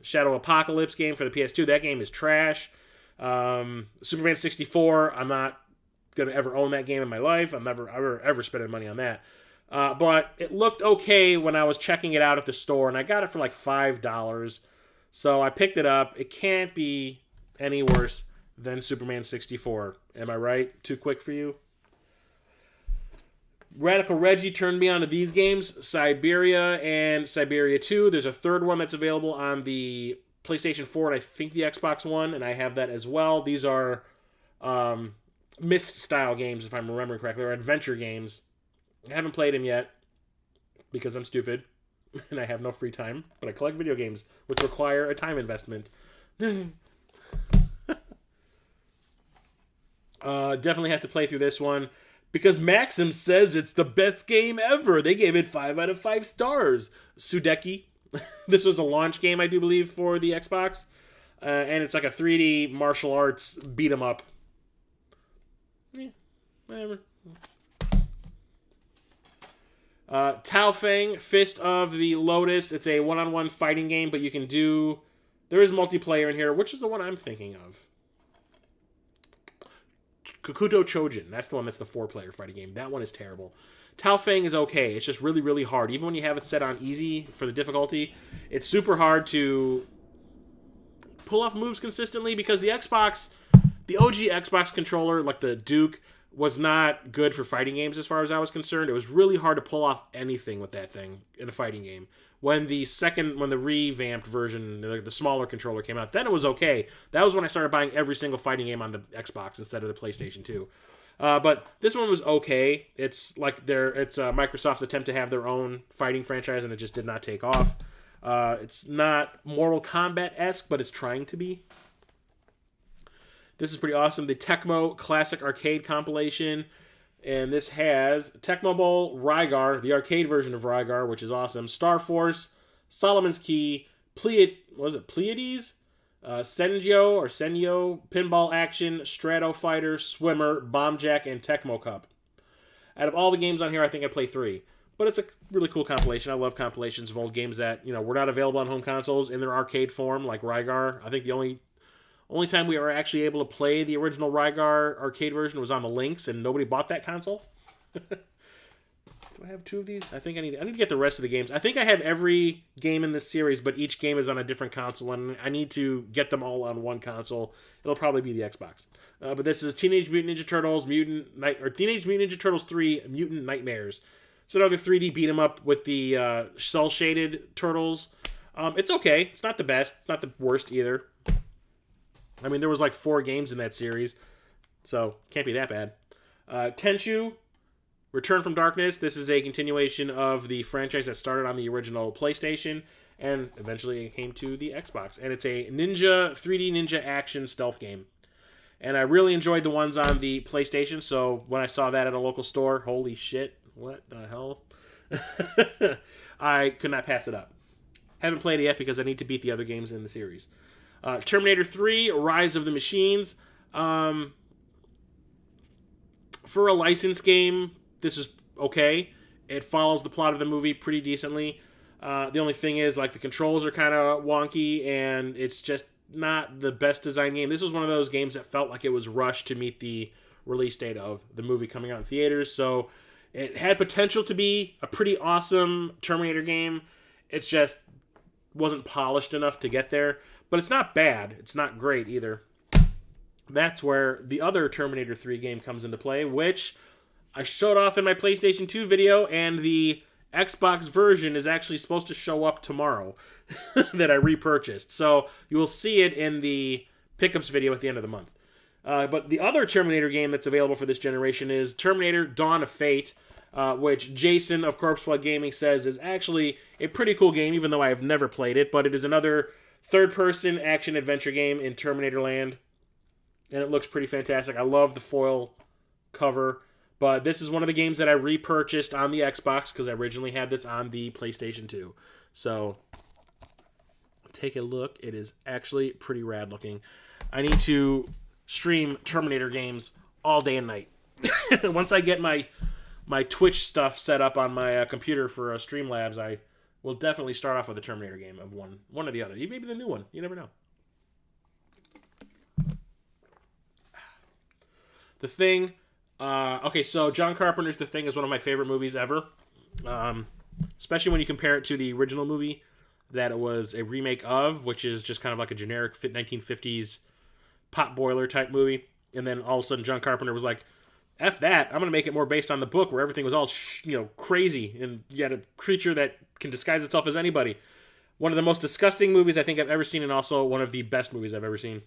Shadow Apocalypse game for the PS2. That game is trash. Superman 64, I'm not going to ever own that game in my life. I'm never ever spending money on that. But it looked okay when I was checking it out at the store, and I got it for like $5. So I picked it up. It can't be any worse than Superman 64. Am I right? Too quick for you? Radical Reggie turned me on to these games, Siberia and Siberia 2. There's a third one that's available on the PlayStation 4 and I think the Xbox One, and I have that as well. These are Myst-style games, if I'm remembering correctly. They're adventure games. I haven't played them yet because I'm stupid and I have no free time, but I collect video games, which require a time investment. Definitely have to play through this one. Because Maxim says it's the best game ever. They gave it 5 out of 5 stars. Sudeki. This was a launch game, I do believe, for the Xbox. And it's like a 3D martial arts beat 'em up. Whatever. Tao Feng, Fist of the Lotus. It's a one-on-one fighting game, but you can do... There is multiplayer in here. Which is the one I'm thinking of? Kokuto Chojin. That's the one that's the 4-player fighting game. That one is terrible. Tao Feng is okay. It's just really, really hard. Even when you have it set on easy for the difficulty, it's super hard to pull off moves consistently because the Xbox, the OG Xbox controller, like the Duke, was not good for fighting games as far as I was concerned. It was really hard to pull off anything with that thing in a fighting game. When the revamped version, the smaller controller came out, then it was okay. That was when I started buying every single fighting game on the Xbox instead of the PlayStation 2. But this one was okay. It's like it's Microsoft's attempt to have their own fighting franchise, and it just did not take off. It's not Mortal Kombat-esque, but it's trying to be. This is pretty awesome. The Tecmo Classic Arcade compilation. And this has Tecmo Bowl, Rygar, the arcade version of Rygar, which is awesome. Star Force, Solomon's Key, Pleiades? Senyo, Pinball Action, Strato Fighter, Swimmer, Bomb Jack, and Tecmo Cup. Out of all the games on here, I think I play 3. But it's a really cool compilation. I love compilations of old games that, were not available on home consoles in their arcade form, like Rygar. I think the only time we were actually able to play the original Rygar arcade version was on the Lynx, and nobody bought that console. Do I have 2 of these? I think I need to get the rest of the games. I think I have every game in this series, but each game is on a different console, and I need to get them all on one console. It'll probably be the Xbox. But this is Teenage Mutant Ninja Turtles, Teenage Mutant Ninja Turtles 3 Mutant Nightmares. It's another 3D beat 'em up with the cel-shaded turtles. It's okay. It's not the best. It's not the worst either. I mean, there was like 4 games in that series, so can't be that bad. Tenchu, Return from Darkness. This is a continuation of the franchise that started on the original PlayStation, and eventually it came to the Xbox. And it's a 3D ninja action stealth game. And I really enjoyed the ones on the PlayStation, so when I saw that at a local store, holy shit, what the hell? I could not pass it up. Haven't played it yet because I need to beat the other games in the series. Terminator 3, Rise of the Machines. For a licensed game, this is okay. It follows the plot of the movie pretty decently. The only thing is, like, the controls are kind of wonky, and it's just not the best design game. This was one of those games that felt like it was rushed to meet the release date of the movie coming out in theaters, so it had potential to be a pretty awesome Terminator game. It just wasn't polished enough to get there. But it's not bad. It's not great either. That's where the other Terminator 3 game comes into play, which I showed off in my PlayStation 2 video, and the Xbox version is actually supposed to show up tomorrow that I repurchased. So you will see it in the pickups video at the end of the month. But the other Terminator game that's available for this generation is Terminator Dawn of Fate, which Jason of Corpse Flood Gaming says is actually a pretty cool game, even though I have never played it. But it is another third-person action-adventure game in Terminator Land, and it looks pretty fantastic. I love the foil cover, but this is one of the games that I repurchased on the Xbox because I originally had this on the PlayStation 2. So, take a look. It is actually pretty rad looking. I need to stream Terminator games all day and night. Once I get my Twitch stuff set up on my computer for Streamlabs, I will definitely start off with a Terminator game of one or the other. Maybe the new one. You never know. The Thing. Okay, so John Carpenter's The Thing is one of my favorite movies ever. Especially when you compare it to the original movie that it was a remake of, which is just kind of like a generic 1950s potboiler type movie. And then all of a sudden John Carpenter was like, F that, I'm going to make it more based on the book where everything was all, crazy. And you had a creature that can disguise itself as anybody. One of the most disgusting movies I think I've ever seen, and also one of the best movies I've ever seen.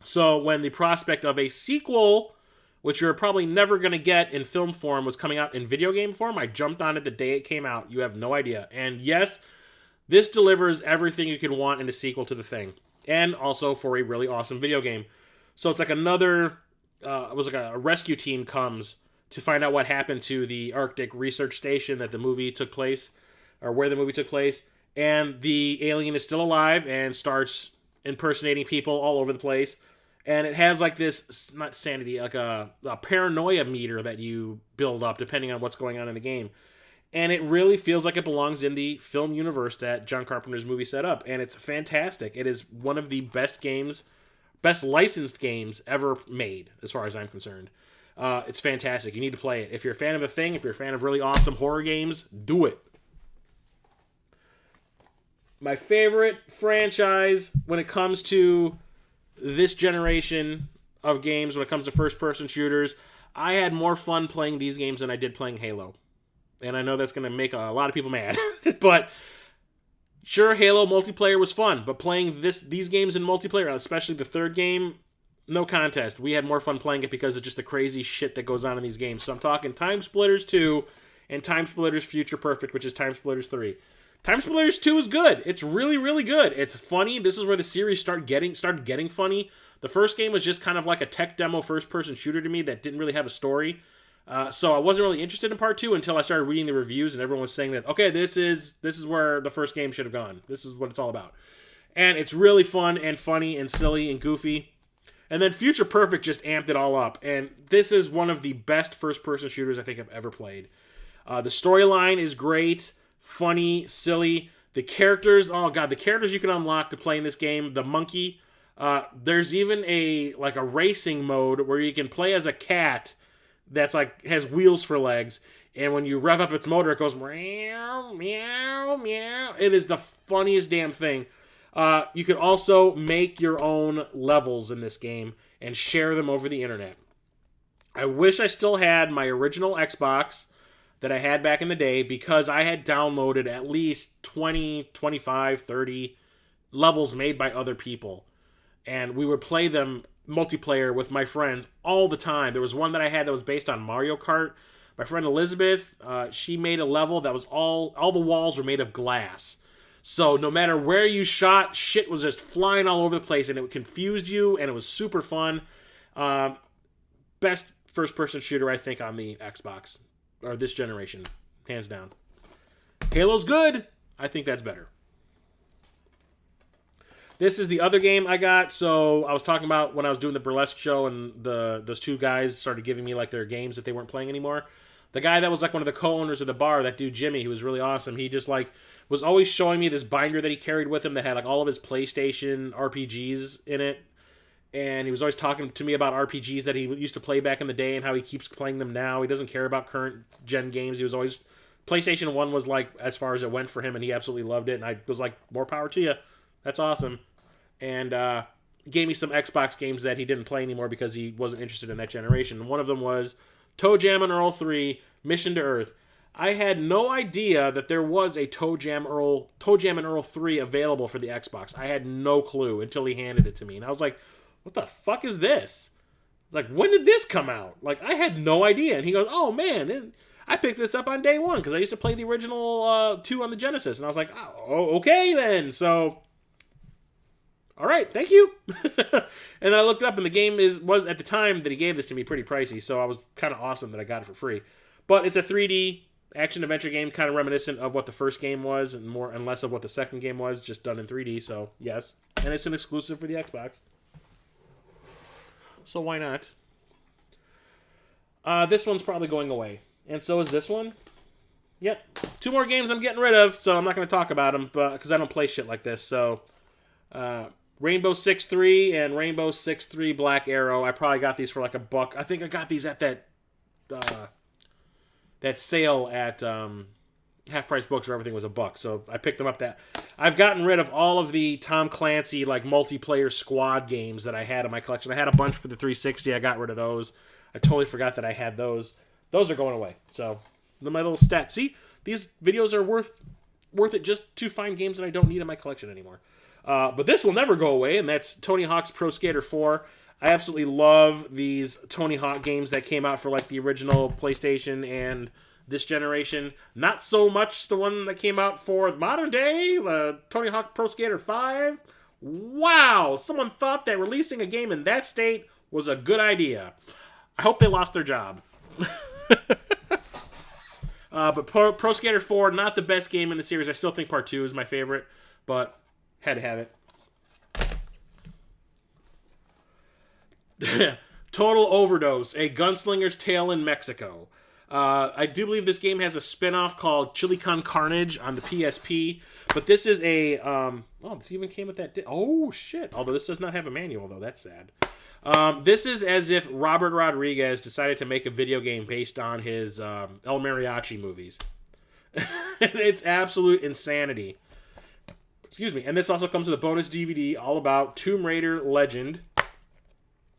So when the prospect of a sequel, which you're probably never going to get in film form, was coming out in video game form, I jumped on it the day it came out. You have no idea. And yes, this delivers everything you can want in a sequel to The Thing. And also for a really awesome video game. So it's like another... it was like a rescue team comes to find out what happened to the Arctic research station that the movie took place, or where the movie took place, and the alien is still alive and starts impersonating people all over the place. And it has like this, not sanity, like a paranoia meter that you build up depending on what's going on in the game. And it really feels like it belongs in the film universe that John Carpenter's movie set up. And it's fantastic. It is one of the best licensed games ever made, as far as I'm concerned. It's fantastic. You need to play it. If you're a fan of The Thing, if you're a fan of really awesome horror games, do it. My favorite franchise when it comes to this generation of games, when it comes to first-person shooters, I had more fun playing these games than I did playing Halo. And I know that's going to make a lot of people mad. But sure, Halo multiplayer was fun, but playing these games in multiplayer, especially the third game, no contest. We had more fun playing it because of just the crazy shit that goes on in these games. So I'm talking Timesplitters 2 and Timesplitters Future Perfect, which is Timesplitters 3. Timesplitters 2 is good. It's really, really good. It's funny. This is where the series started getting funny. The first game was just kind of like a tech demo first-person shooter to me that didn't really have a story. So I wasn't really interested in part 2 until I started reading the reviews, and everyone was saying that, okay, this is where the first game should have gone. This is what it's all about. And it's really fun and funny and silly and goofy. And then Future Perfect just amped it all up. And this is one of the best first-person shooters I think I've ever played. The storyline is great, funny, silly. The characters, oh god, the characters you can unlock to play in this game. The monkey. There's even a racing mode where you can play as a cat that's has wheels for legs. And when you rev up its motor, it goes meow, meow, meow. It is the funniest damn thing. You can also make your own levels in this game and share them over the internet. I wish I still had my original Xbox that I had back in the day, because I had downloaded at least 20, 25, 30 levels made by other people. And we would play them multiplayer with my friends all the time. There was one that I had that was based on Mario Kart. My friend Elizabeth, she made a level that was all the walls were made of glass. So no matter where you shot, shit was just flying all over the place, and it confused you, and it was super fun. Best first-person shooter, I think, on the Xbox, or this generation, hands down. Halo's good. I think that's better. This is the other game I got. So I was talking about when I was doing the burlesque show, and those two guys started giving me their games that they weren't playing anymore. The guy that was one of the co-owners of the bar, that dude Jimmy, who was really awesome, he just was always showing me this binder that he carried with him that had all of his PlayStation RPGs in it. And he was always talking to me about RPGs that he used to play back in the day and how he keeps playing them now. He doesn't care about current gen games. He was always... PlayStation 1 was as far as it went for him, and he absolutely loved it. And I was more power to you. That's awesome. And gave me some Xbox games that he didn't play anymore because he wasn't interested in that generation. One of them was Toejam and Earl 3, Mission to Earth. I had no idea that there was a Toejam and Earl 3 available for the Xbox. I had no clue until he handed it to me. And I was like, what the fuck is this? It's when did this come out? I had no idea. And he goes, oh man, I picked this up on day one because I used to play the original 2 on the Genesis. And I was like, oh, okay then. So, all right, thank you. And then I looked up, and the game was at the time that he gave this to me pretty pricey. So I was kind of awesome that I got it for free. But it's a 3D action-adventure game, kind of reminiscent of what the first game was, and less of what the second game was, just done in 3D, so yes. And it's an exclusive for the Xbox. So why not? This one's probably going away. And so is this one. Yep. 2 more games I'm getting rid of, so I'm not going to talk about them, because I don't play shit like this. So, Rainbow Six 3 and Rainbow Six 3 Black Arrow. I probably got these for $1. I think I got these at that sale at Half Price Books where everything was $1. So I picked them up. I've gotten rid of all of the Tom Clancy multiplayer squad games that I had in my collection. I had a bunch for the 360. I got rid of those. I totally forgot that I had those. Those are going away. So my little stat. See, these videos are worth it just to find games that I don't need in my collection anymore. But this will never go away, and that's Tony Hawk's Pro Skater 4. I absolutely love these Tony Hawk games that came out for the original PlayStation and this generation. Not so much the one that came out for modern day, Tony Hawk Pro Skater 5. Wow, someone thought that releasing a game in that state was a good idea. I hope they lost their job. But Pro Skater 4, not the best game in the series. I still think Part 2 is my favorite, but had to have it. Total Overdose, A Gunslinger's Tale in Mexico. I do believe this game has a spin-off called Chili Con Carnage on the PSP, but this is a... this even came with that... Oh, shit. Although this does not have a manual, though. That's sad. This is as if Robert Rodriguez decided to make a video game based on his El Mariachi movies. It's absolute insanity. Excuse me. And this also comes with a bonus DVD all about Tomb Raider Legend.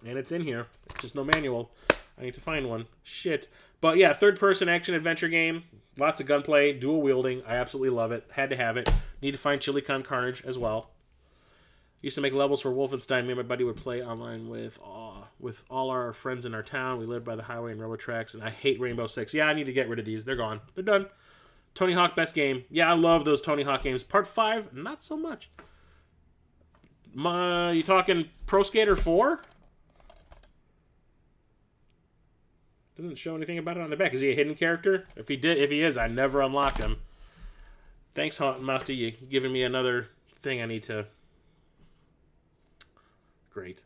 And it's in here. It's just no manual. I need to find one. Shit. But yeah, third-person action-adventure game. Lots of gunplay, dual wielding. I absolutely love it. Had to have it. Need to find Chili Con Carnage as well. Used to make levels for Wolfenstein. Me and my buddy would play online with all our friends in our town. We lived by the highway and railroad tracks, and I hate Rainbow Six. Yeah, I need to get rid of these. They're gone. They're done. Tony Hawk, best game. Yeah, I love those Tony Hawk games. Part 5, not so much. You talking Pro Skater 4? Doesn't show anything about it on the back. Is he a hidden character? If he is, I never unlocked him. Thanks, Master. You giving me another thing I need to. Great.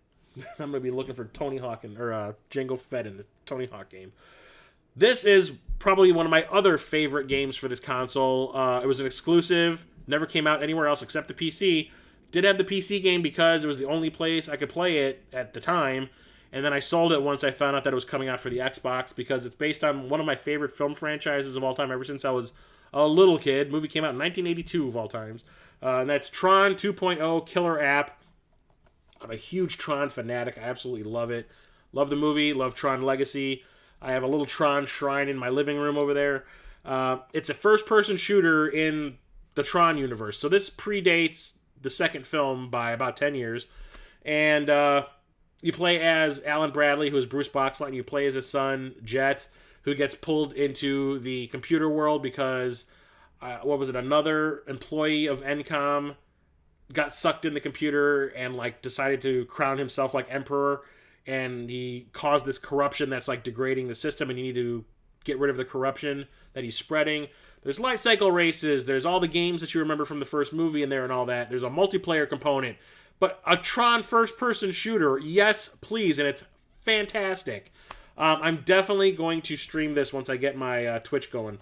I'm gonna be looking for Tony Hawk or Jango Fett in the Tony Hawk game. This is probably one of my other favorite games for this console. It was an exclusive. Never came out anywhere else except the PC. Did have the PC game because it was the only place I could play it at the time. And then I sold it once I found out that it was coming out for the Xbox because it's based on one of my favorite film franchises of all time ever since I was a little kid. Movie came out in 1982 of all times. And that's Tron 2.0 Killer App. I'm a huge Tron fanatic. I absolutely love it. Love the movie. Love Tron Legacy. I have a little Tron shrine in my living room over there. It's a first-person shooter in the Tron universe. So this predates the second film by about 10 years. And you play as Alan Bradley, who is Bruce Boxlight, and you play as his son, Jet, who gets pulled into the computer world because, another employee of Encom got sucked in the computer and, decided to crown himself, emperor, and he caused this corruption that's, degrading the system, and you need to get rid of the corruption that he's spreading. There's light cycle races, there's all the games that you remember from the first movie in there and all that. There's a multiplayer component. But a Tron first-person shooter, yes, please, and it's fantastic. I'm definitely going to stream this once I get my Twitch going.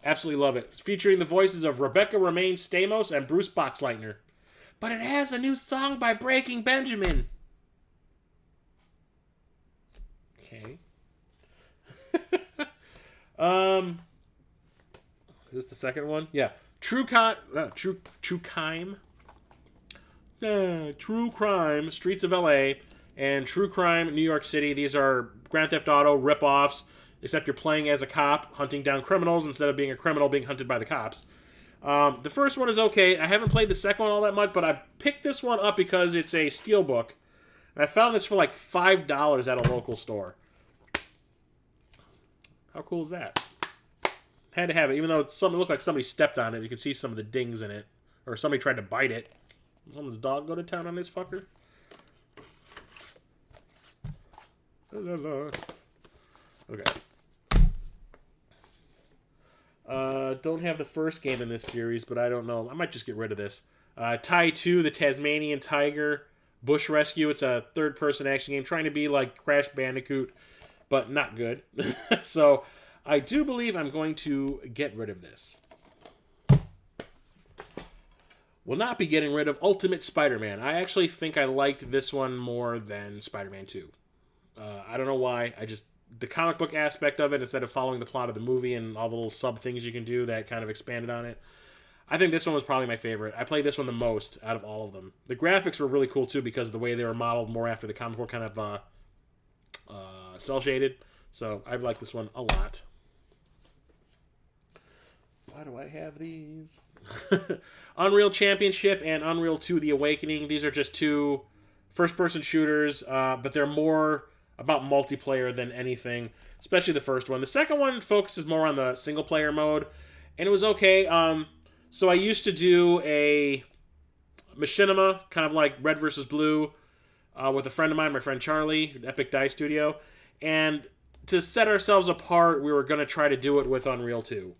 Absolutely love it. It's featuring the voices of Rebecca Romaine Stamos and Bruce Boxleitner. But it has a new song by Breaking Benjamin. Okay. Is this the second one? Yeah. True Crime, Streets of LA, and True Crime, New York City. These are Grand Theft Auto rip-offs, except you're playing as a cop, hunting down criminals, instead of being a criminal being hunted by the cops. The first one is okay. I haven't played the second one all that much, but I picked this one up because it's a steelbook. And I found this for $5 at a local store. How cool is that? Had to have it, even though it looked like somebody stepped on it. You could see some of the dings in it. Or somebody tried to bite it. Did someone's dog go to town on this fucker? Okay. Don't have the first game in this series, but I don't know. I might just get rid of this. Tai 2, the Tasmanian Tiger, Bush Rescue. It's a third-person action game trying to be like Crash Bandicoot, but not good. So I do believe I'm going to get rid of this. Will not be getting rid of Ultimate Spider-Man. I actually think I liked this one more than Spider-Man 2. I don't know why. The comic book aspect of it, instead of following the plot of the movie and all the little sub things you can do that kind of expanded on it. I think this one was probably my favorite. I played this one the most out of all of them. The graphics were really cool too because of the way they were modeled more after the comic book, kind of cel shaded. So I like this one a lot. Why do I have these? Unreal Championship and Unreal 2 The Awakening. These are just two first-person shooters, but they're more about multiplayer than anything, especially the first one. The second one focuses more on the single-player mode, and it was okay. So I used to do a machinima, kind of like Red vs. Blue, with a friend of mine, my friend Charlie, Epic Die Studio, and to set ourselves apart, we were going to try to do it with Unreal 2.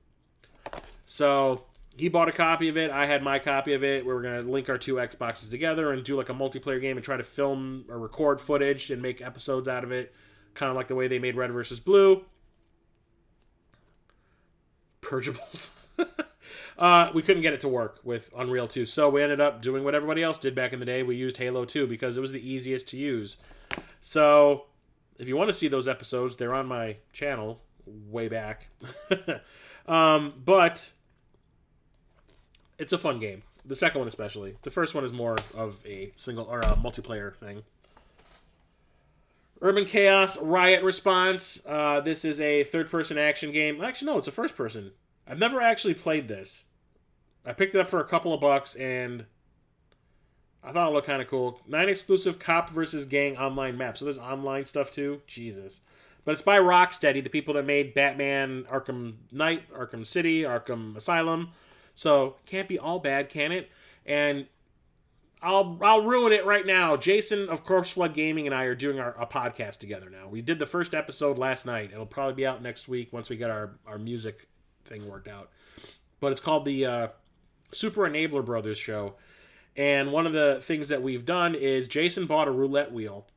So he bought a copy of it. I had my copy of it. We were going to link our two Xboxes together and do a multiplayer game and try to film or record footage and make episodes out of it. Kind of like the way they made Red vs. Blue. Purgables. We couldn't get it to work with Unreal 2. So we ended up doing what everybody else did back in the day. We used Halo 2 because it was the easiest to use. So if you want to see those episodes, they're on my channel way back. But it's a fun game. The second one especially. The first one is more of a single or a multiplayer thing. Urban Chaos Riot Response. This is a third-person action game. Actually, no, it's a first-person. I've never actually played this. I picked it up for a couple of bucks, and I thought it looked kind of cool. 9 exclusive cop versus gang online map. So there's online stuff too. Jesus. But it's by Rocksteady, the people that made Batman, Arkham Knight, Arkham City, Arkham Asylum. So can't be all bad, can it? And I'll ruin it right now. Jason of Corpse Flood Gaming and I are doing a podcast together now. We did the first episode last night. It'll probably be out next week once we get our music thing worked out. But it's called the Super Enabler Brothers Show. And one of the things that we've done is Jason bought a roulette wheel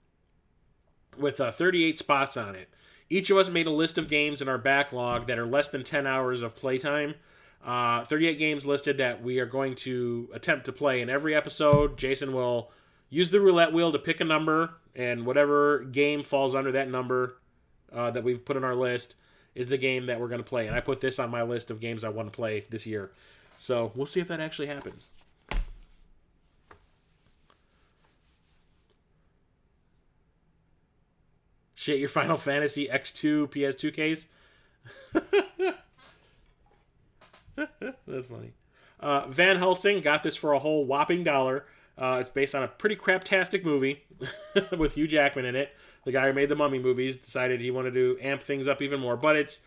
with 38 spots on it. Each of us made a list of games in our backlog that are less than 10 hours of playtime. 38 games listed that we are going to attempt to play. In every episode, Jason will use the roulette wheel to pick a number, and whatever game falls under that number that we've put on our list is the game that we're going to play. And I put this on my list of games I want to play this year. So we'll see if that actually happens. Shit, your Final Fantasy X2 PS2 case? That's funny. Van Helsing got this for a whole whopping $1. It's based on a pretty craptastic movie with Hugh Jackman in it. The guy who made the Mummy movies decided he wanted to amp things up even more. But it's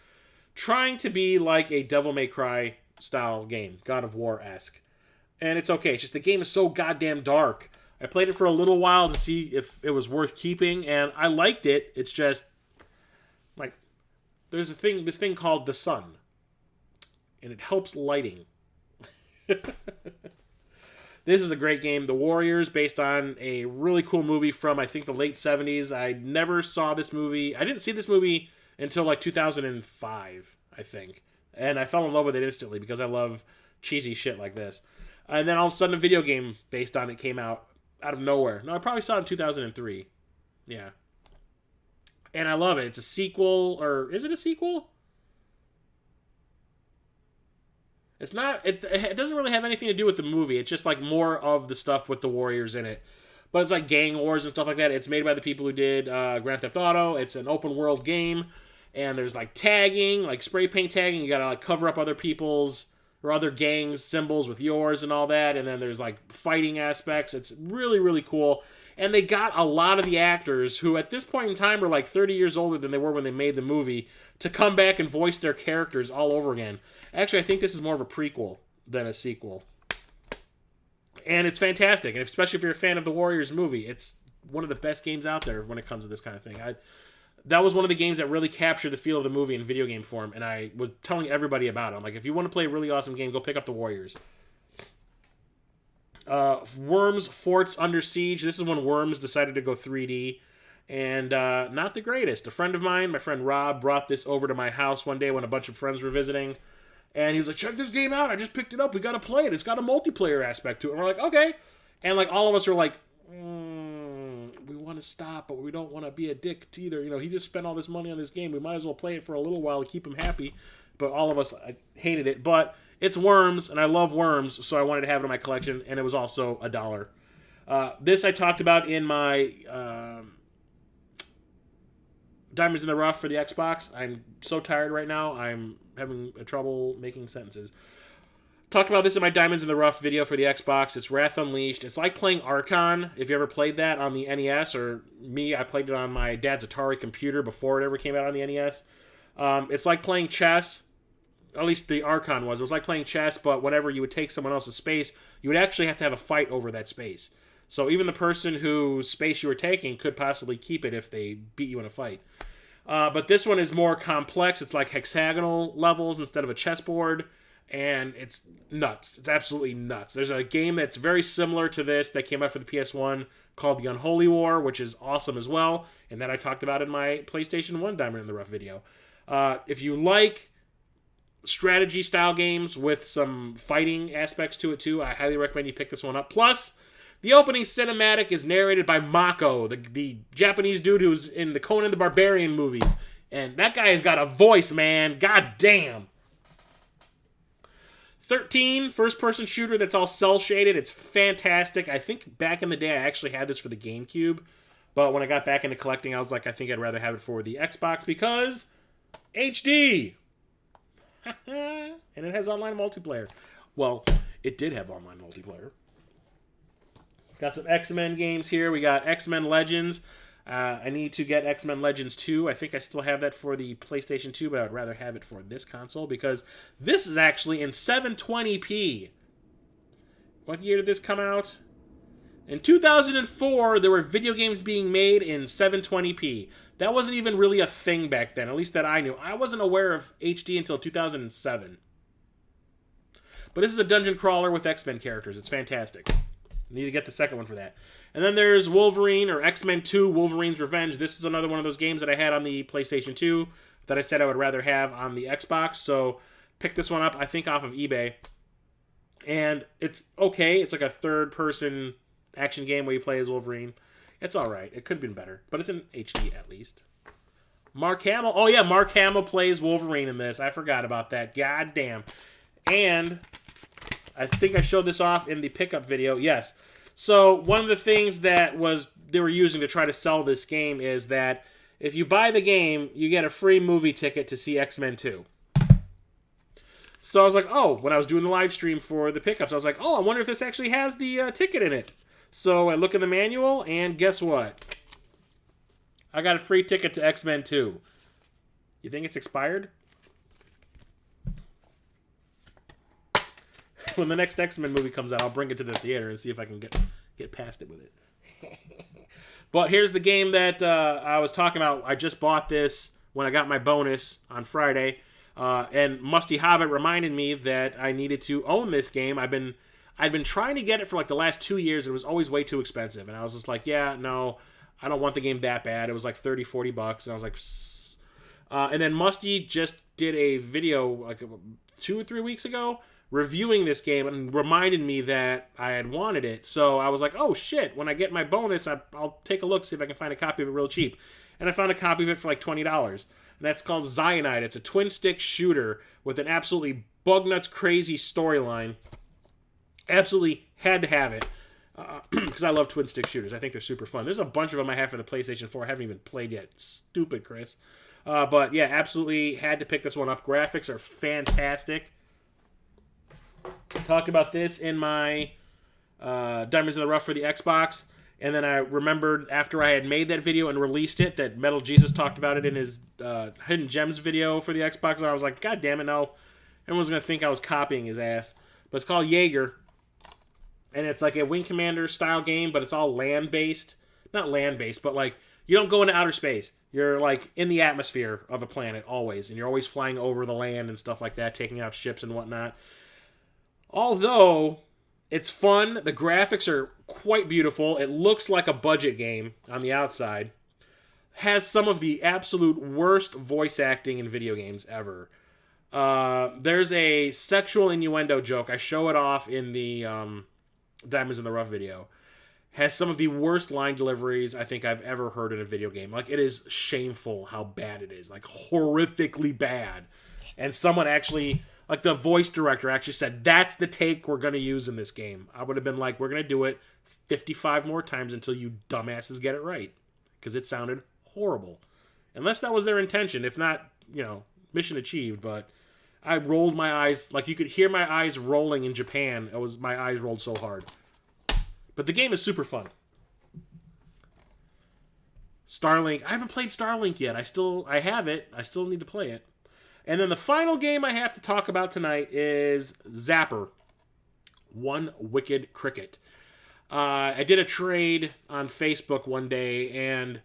trying to be like a Devil May Cry style game, God of War-esque. And it's okay. It's just the game is so goddamn dark. I played it for a little while to see if it was worth keeping, and I liked it. It's just, like, there's this thing called the sun, and it helps lighting. This is a great game. The Warriors, based on a really cool movie from, I think, the late 70s. I never saw this movie. I didn't see this movie until, like, 2005, I think. And I fell in love with it instantly because I love cheesy shit like this. And then all of a sudden a video game based on it came out of nowhere. No, I probably saw it in 2003. Yeah. And I love it. It's a sequel, or is it a sequel? It's not, it doesn't really have anything to do with the movie. It's just like more of the stuff with the Warriors in it. But it's like gang wars and stuff like that. It's made by the people who did Grand Theft Auto. It's an open world game. And there's like tagging, like spray paint tagging. You gotta like cover up other people's or other gangs' symbols with yours and all that. And then there's like fighting aspects. It's really, really cool. And they got a lot of the actors who at this point in time are like 30 years older than they were when they made the movie to come back and voice their characters all over again. Actually, I think this is more of a prequel than a sequel. And it's fantastic. And especially if you're a fan of the Warriors movie, it's one of the best games out there when it comes to this kind of thing. That was one of the games that really captured the feel of the movie in video game form, and I was telling everybody about it. I'm like, if you want to play a really awesome game, go pick up the Warriors. Worms Forts Under Siege. This is when Worms decided to go 3D, and not the greatest. A friend of mine, my friend Rob, brought this over to my house one day when a bunch of friends were visiting, and he was like, check this game out. I just picked it up. We got to play it. It's got a multiplayer aspect to it. And we're like, okay. And like all of us are like, we want to stop, but we don't want to be a dick to either. You know, he just spent all this money on this game. We might as well play it for a little while to keep him happy. But all of us hated it. But it's Worms, and I love Worms, so I wanted to have it in my collection, and it was also $1. This I talked about in my Diamonds in the Rough for the Xbox. I'm so tired right now. I'm having trouble making sentences. Talked about this in my Diamonds in the Rough video for the Xbox. It's Wrath Unleashed. It's like playing Archon, if you ever played that on the NES, or me, I played it on my dad's Atari computer before it ever came out on the NES. It's like playing chess. At least the Archon was. It was like playing chess, but whenever you would take someone else's space, you would actually have to have a fight over that space. So even the person whose space you were taking could possibly keep it if they beat you in a fight. But this one is more complex. It's like hexagonal levels instead of a chessboard. And it's nuts. It's absolutely nuts. There's a game that's very similar to this that came out for the PS1 called The Unholy War, which is awesome as well. And that I talked about in my PlayStation 1 Diamond in the Rough video. If you like strategy style games with some fighting aspects to it too, I highly recommend you pick this one up. Plus, the opening cinematic is narrated by Mako, the Japanese dude who's in the Conan the Barbarian movies. And that guy has got a voice, man. God damn. 13, first-person shooter that's all cel-shaded. It's fantastic. I think back in the day I actually had this for the GameCube. But when I got back into collecting, I was like, I think I'd rather have it for the Xbox because HD! And it has online multiplayer. Well, it did have online multiplayer. Got some X-Men games here. We got X-Men Legends. I need to get X-Men Legends 2. I think I still have that for the PlayStation 2, but I would rather have it for this console because this is actually in 720p. What year did this come out? In 2004, there were video games being made in 720p. That wasn't even really a thing back then, at least that I knew. I wasn't aware of HD until 2007. But this is a dungeon crawler with X-Men characters. It's fantastic. Need to get the second one for that. And then there's Wolverine, or X-Men 2, Wolverine's Revenge. This is another one of those games that I had on the PlayStation 2 that I said I would rather have on the Xbox. So picked this one up, I think, off of eBay. And it's okay. It's like a third-person action game where you play as Wolverine. It's all right. It could have been better, but it's in HD at least. Mark Hamill. Oh, yeah, Mark Hamill plays Wolverine in this. I forgot about that. God damn. And I think I showed this off in the pickup video. Yes. So one of the things that they were using to try to sell this game is that if you buy the game, you get a free movie ticket to see X-Men 2. So I was like, oh, when I was doing the live stream for the pickups, I was like, oh, I wonder if this actually has the ticket in it. So I look in the manual, and guess what? I got a free ticket to X-Men 2. You think it's expired? When the next X-Men movie comes out, I'll bring it to the theater and see if I can get past it with it. But here's the game that I was talking about. I just bought this when I got my bonus on Friday. And Musty Hobbit reminded me that I needed to own this game. I'd been trying to get it for like the last 2 years. It was always way too expensive. And I was just like, yeah, no, I don't want the game that bad. It was like $30-40. And I was like, psst. And then Musty just did a video like 2 or 3 weeks ago reviewing this game and reminded me that I had wanted it. So I was like, oh shit, when I get my bonus, I'll take a look, see if I can find a copy of it real cheap. And I found a copy of it for like $20. And that's called Zionide. It's a twin-stick shooter with an absolutely bug-nuts crazy storyline. Absolutely had to have it because I love twin-stick shooters. I think they're super fun. There's a bunch of them I have for the PlayStation 4 I haven't even played yet. Stupid, Chris. But yeah, absolutely had to pick this one up. Graphics are fantastic. Talked about this in my Diamonds in the Rough for the Xbox. And then I remembered after I had made that video and released it that Metal Jesus talked about it in his Hidden Gems video for the Xbox. And I was like, God damn it, no. Everyone's going to think I was copying his ass. But it's called Jaeger. And it's like a Wing Commander style game, but it's all land-based. Not land-based, but like you don't go into outer space. You're like in the atmosphere of a planet always. And you're always flying over the land and stuff like that, taking out ships and whatnot. Although it's fun, the graphics are quite beautiful. It looks like a budget game on the outside. Has some of the absolute worst voice acting in video games ever. There's a sexual innuendo joke. I show it off in the Diamonds in the Rough video. Has some of the worst line deliveries I think I've ever heard in a video game. Like, it is shameful how bad it is. Like, horrifically bad. And someone actually... Like, the voice director actually said, that's the take we're going to use in this game. I would have been like, we're going to do it 55 more times until you dumbasses get it right. Because it sounded horrible. Unless that was their intention. If not, mission achieved. But I rolled my eyes. Like, you could hear my eyes rolling in Japan. My eyes rolled so hard. But the game is super fun. Starlink. I haven't played Starlink yet. I have it. I still need to play it. And then the final game I have to talk about tonight is Zapper. One Wicked Cricket. I did a trade on Facebook one day, and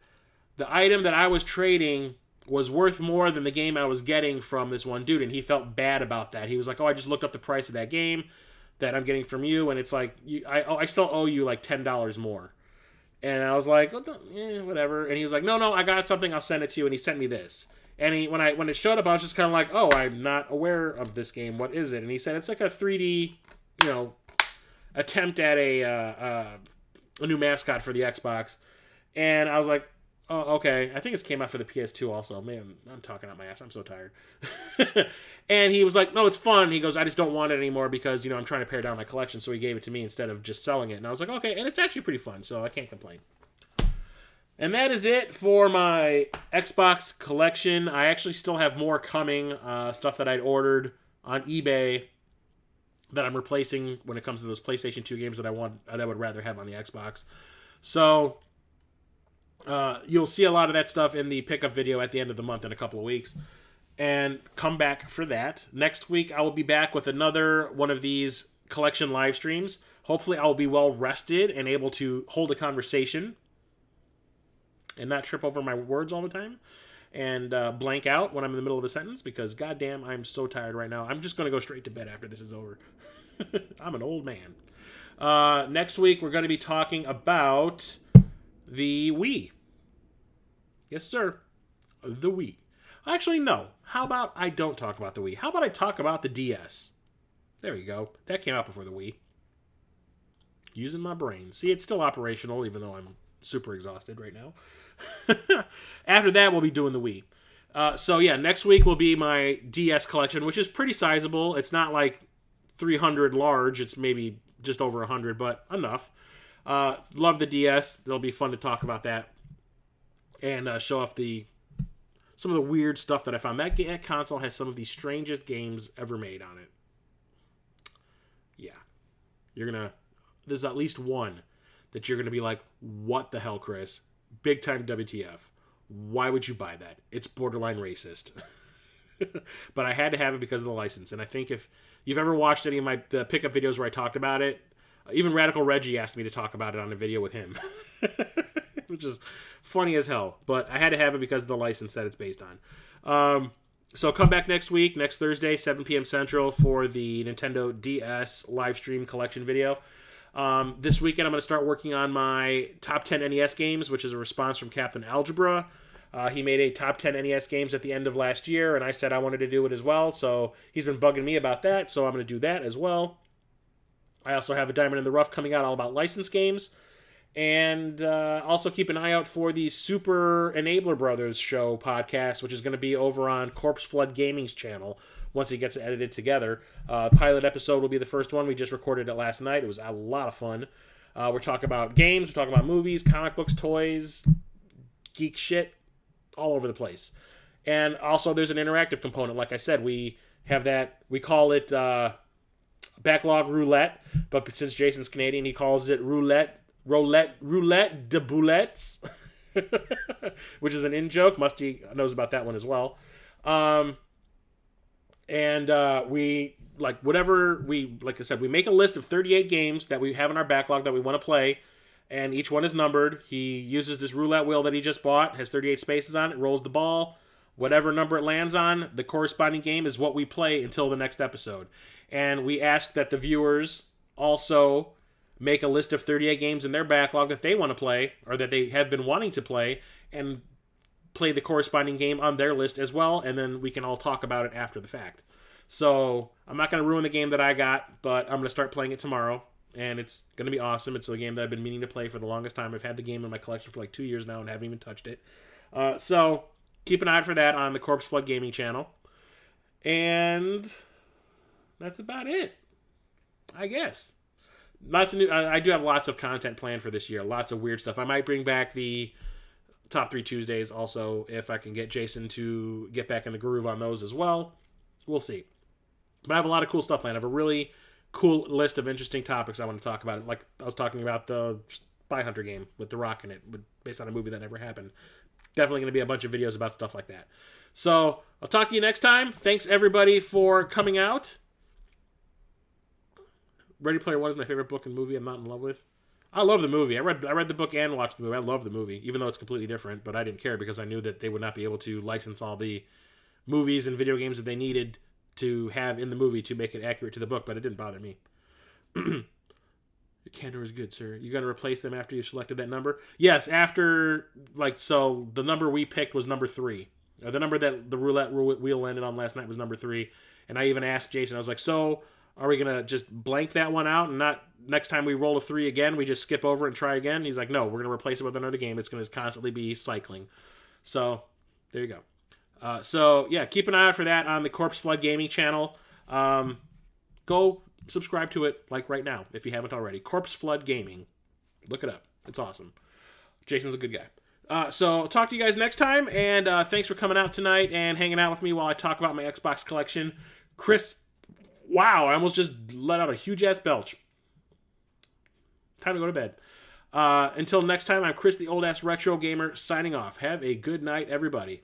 the item that I was trading was worth more than the game I was getting from this one dude, and he felt bad about that. He was like, oh, I just looked up the price of that game that I'm getting from you, and it's like, I still owe you like $10 more. And I was like, whatever. And he was like, no, I got something, I'll send it to you, and he sent me this. And when it showed up, I was just kind of like, oh, I'm not aware of this game. What is it? And he said it's like a 3D, attempt at a new mascot for the Xbox. And I was like, oh, okay. I think it came out for the PS2 also. Man, I'm talking out my ass. I'm so tired. And he was like, no, it's fun. He goes, I just don't want it anymore because, I'm trying to pare down my collection. So he gave it to me instead of just selling it. And I was like, okay. And it's actually pretty fun, so I can't complain. And that is it for my Xbox collection. I actually still have more coming, stuff that I'd ordered on eBay that I'm replacing when it comes to those PlayStation 2 games that I would rather have on the Xbox. So you'll see a lot of that stuff in the pickup video at the end of the month in a couple of weeks. And come back for that. Next week, I will be back with another one of these collection live streams. Hopefully, I will be well rested and able to hold a conversation and not trip over my words all the time and blank out when I'm in the middle of a sentence because, goddamn, I'm so tired right now. I'm just going to go straight to bed after this is over. I'm an old man. Next week, we're going to be talking about the Wii. Yes, sir. The Wii. Actually, no. How about I don't talk about the Wii? How about I talk about the DS? There you go. That came out before the Wii. Using my brain. See, it's still operational, even though I'm super exhausted right now. After that, we'll be doing the Wii. So, yeah, next week will be my DS collection, which is pretty sizable. It's not like 300 large. It's maybe just over 100, but enough. Love the DS. It'll be fun to talk about that and show off some of the weird stuff that I found. That console has some of the strangest games ever made on it. Yeah. There's at least one that you're going to be like, what the hell, Chris? Big time WTF. Why would you buy that? It's borderline racist. But I had to have it because of the license. And I think if you've ever watched any of the pickup videos where I talked about it, even Radical Reggie asked me to talk about it on a video with him. Which is funny as hell. But I had to have it because of the license that it's based on. So come back next week, next Thursday, 7 p.m. Central, for the Nintendo DS live stream collection video. This weekend, I'm going to start working on my top 10 NES games, which is a response from Captain Algebra. He made a top 10 NES games at the end of last year, and I said I wanted to do it as well. So he's been bugging me about that, so I'm going to do that as well. I also have a Diamond in the Rough coming out all about licensed games. And also keep an eye out for the Super Enabler Brothers show podcast, which is going to be over on Corpse Flood Gaming's channel once he gets it edited together. Pilot episode will be the first one. We just recorded it last night. It was a lot of fun. We're talking about games. We're talking about movies, comic books, toys, geek shit, all over the place. And also there's an interactive component. Like I said, we have that. We call it Backlog Roulette. But since Jason's Canadian, he calls it Roulette de Boulettes, which is an in-joke. Musty knows about that one as well. We, like I said, we make a list of 38 games that we have in our backlog that we want to play, and each one is numbered. He uses this roulette wheel that he just bought, has 38 spaces on it, rolls the ball. Whatever number it lands on, the corresponding game is what we play until the next episode. And we ask that the viewers also make a list of 38 games in their backlog that they want to play, or that they have been wanting to play, and play the corresponding game on their list as well, and then we can all talk about it after the fact. So, I'm not going to ruin the game that I got, but I'm going to start playing it tomorrow, and it's going to be awesome. It's a game that I've been meaning to play for the longest time. I've had the game in my collection for like 2 years now and haven't even touched it. So, keep an eye out for that on the Corpse Flood Gaming channel. And that's about it, I guess. I do have lots of content planned for this year. Lots of weird stuff. I might bring back the Top 3 Tuesdays also if I can get Jason to get back in the groove on those as well. We'll see. But I have a lot of cool stuff planned. I have a really cool list of interesting topics I want to talk about. Like I was talking about the Spy Hunter game with The Rock in it, based on a movie that never happened. Definitely going to be a bunch of videos about stuff like that. So I'll talk to you next time. Thanks everybody for coming out. Ready Player One is my favorite book and movie I'm not in love with. I love the movie. I read the book and watched the movie. I love the movie, even though it's completely different, but I didn't care because I knew that they would not be able to license all the movies and video games that they needed to have in the movie to make it accurate to the book, but it didn't bother me. Your candor is good, sir. You going to replace them after you selected that number? Yes, after, so the number we picked was number 3. The number that the roulette wheel landed on last night was number 3, and I even asked Jason, I was like, so are we going to just blank that one out and not next time we roll a 3 again, we just skip over and try again? He's like, no, we're going to replace it with another game. It's going to constantly be cycling. So, there you go. Keep an eye out for that on the Corpse Flood Gaming channel. Go subscribe to it, right now, if you haven't already. Corpse Flood Gaming. Look it up. It's awesome. Jason's a good guy. So, I'll talk to you guys next time, and thanks for coming out tonight and hanging out with me while I talk about my Xbox collection. Chris, wow, I almost just let out a huge-ass belch. Time to go to bed. Until next time, I'm Chris, the old-ass retro gamer, signing off. Have a good night, everybody.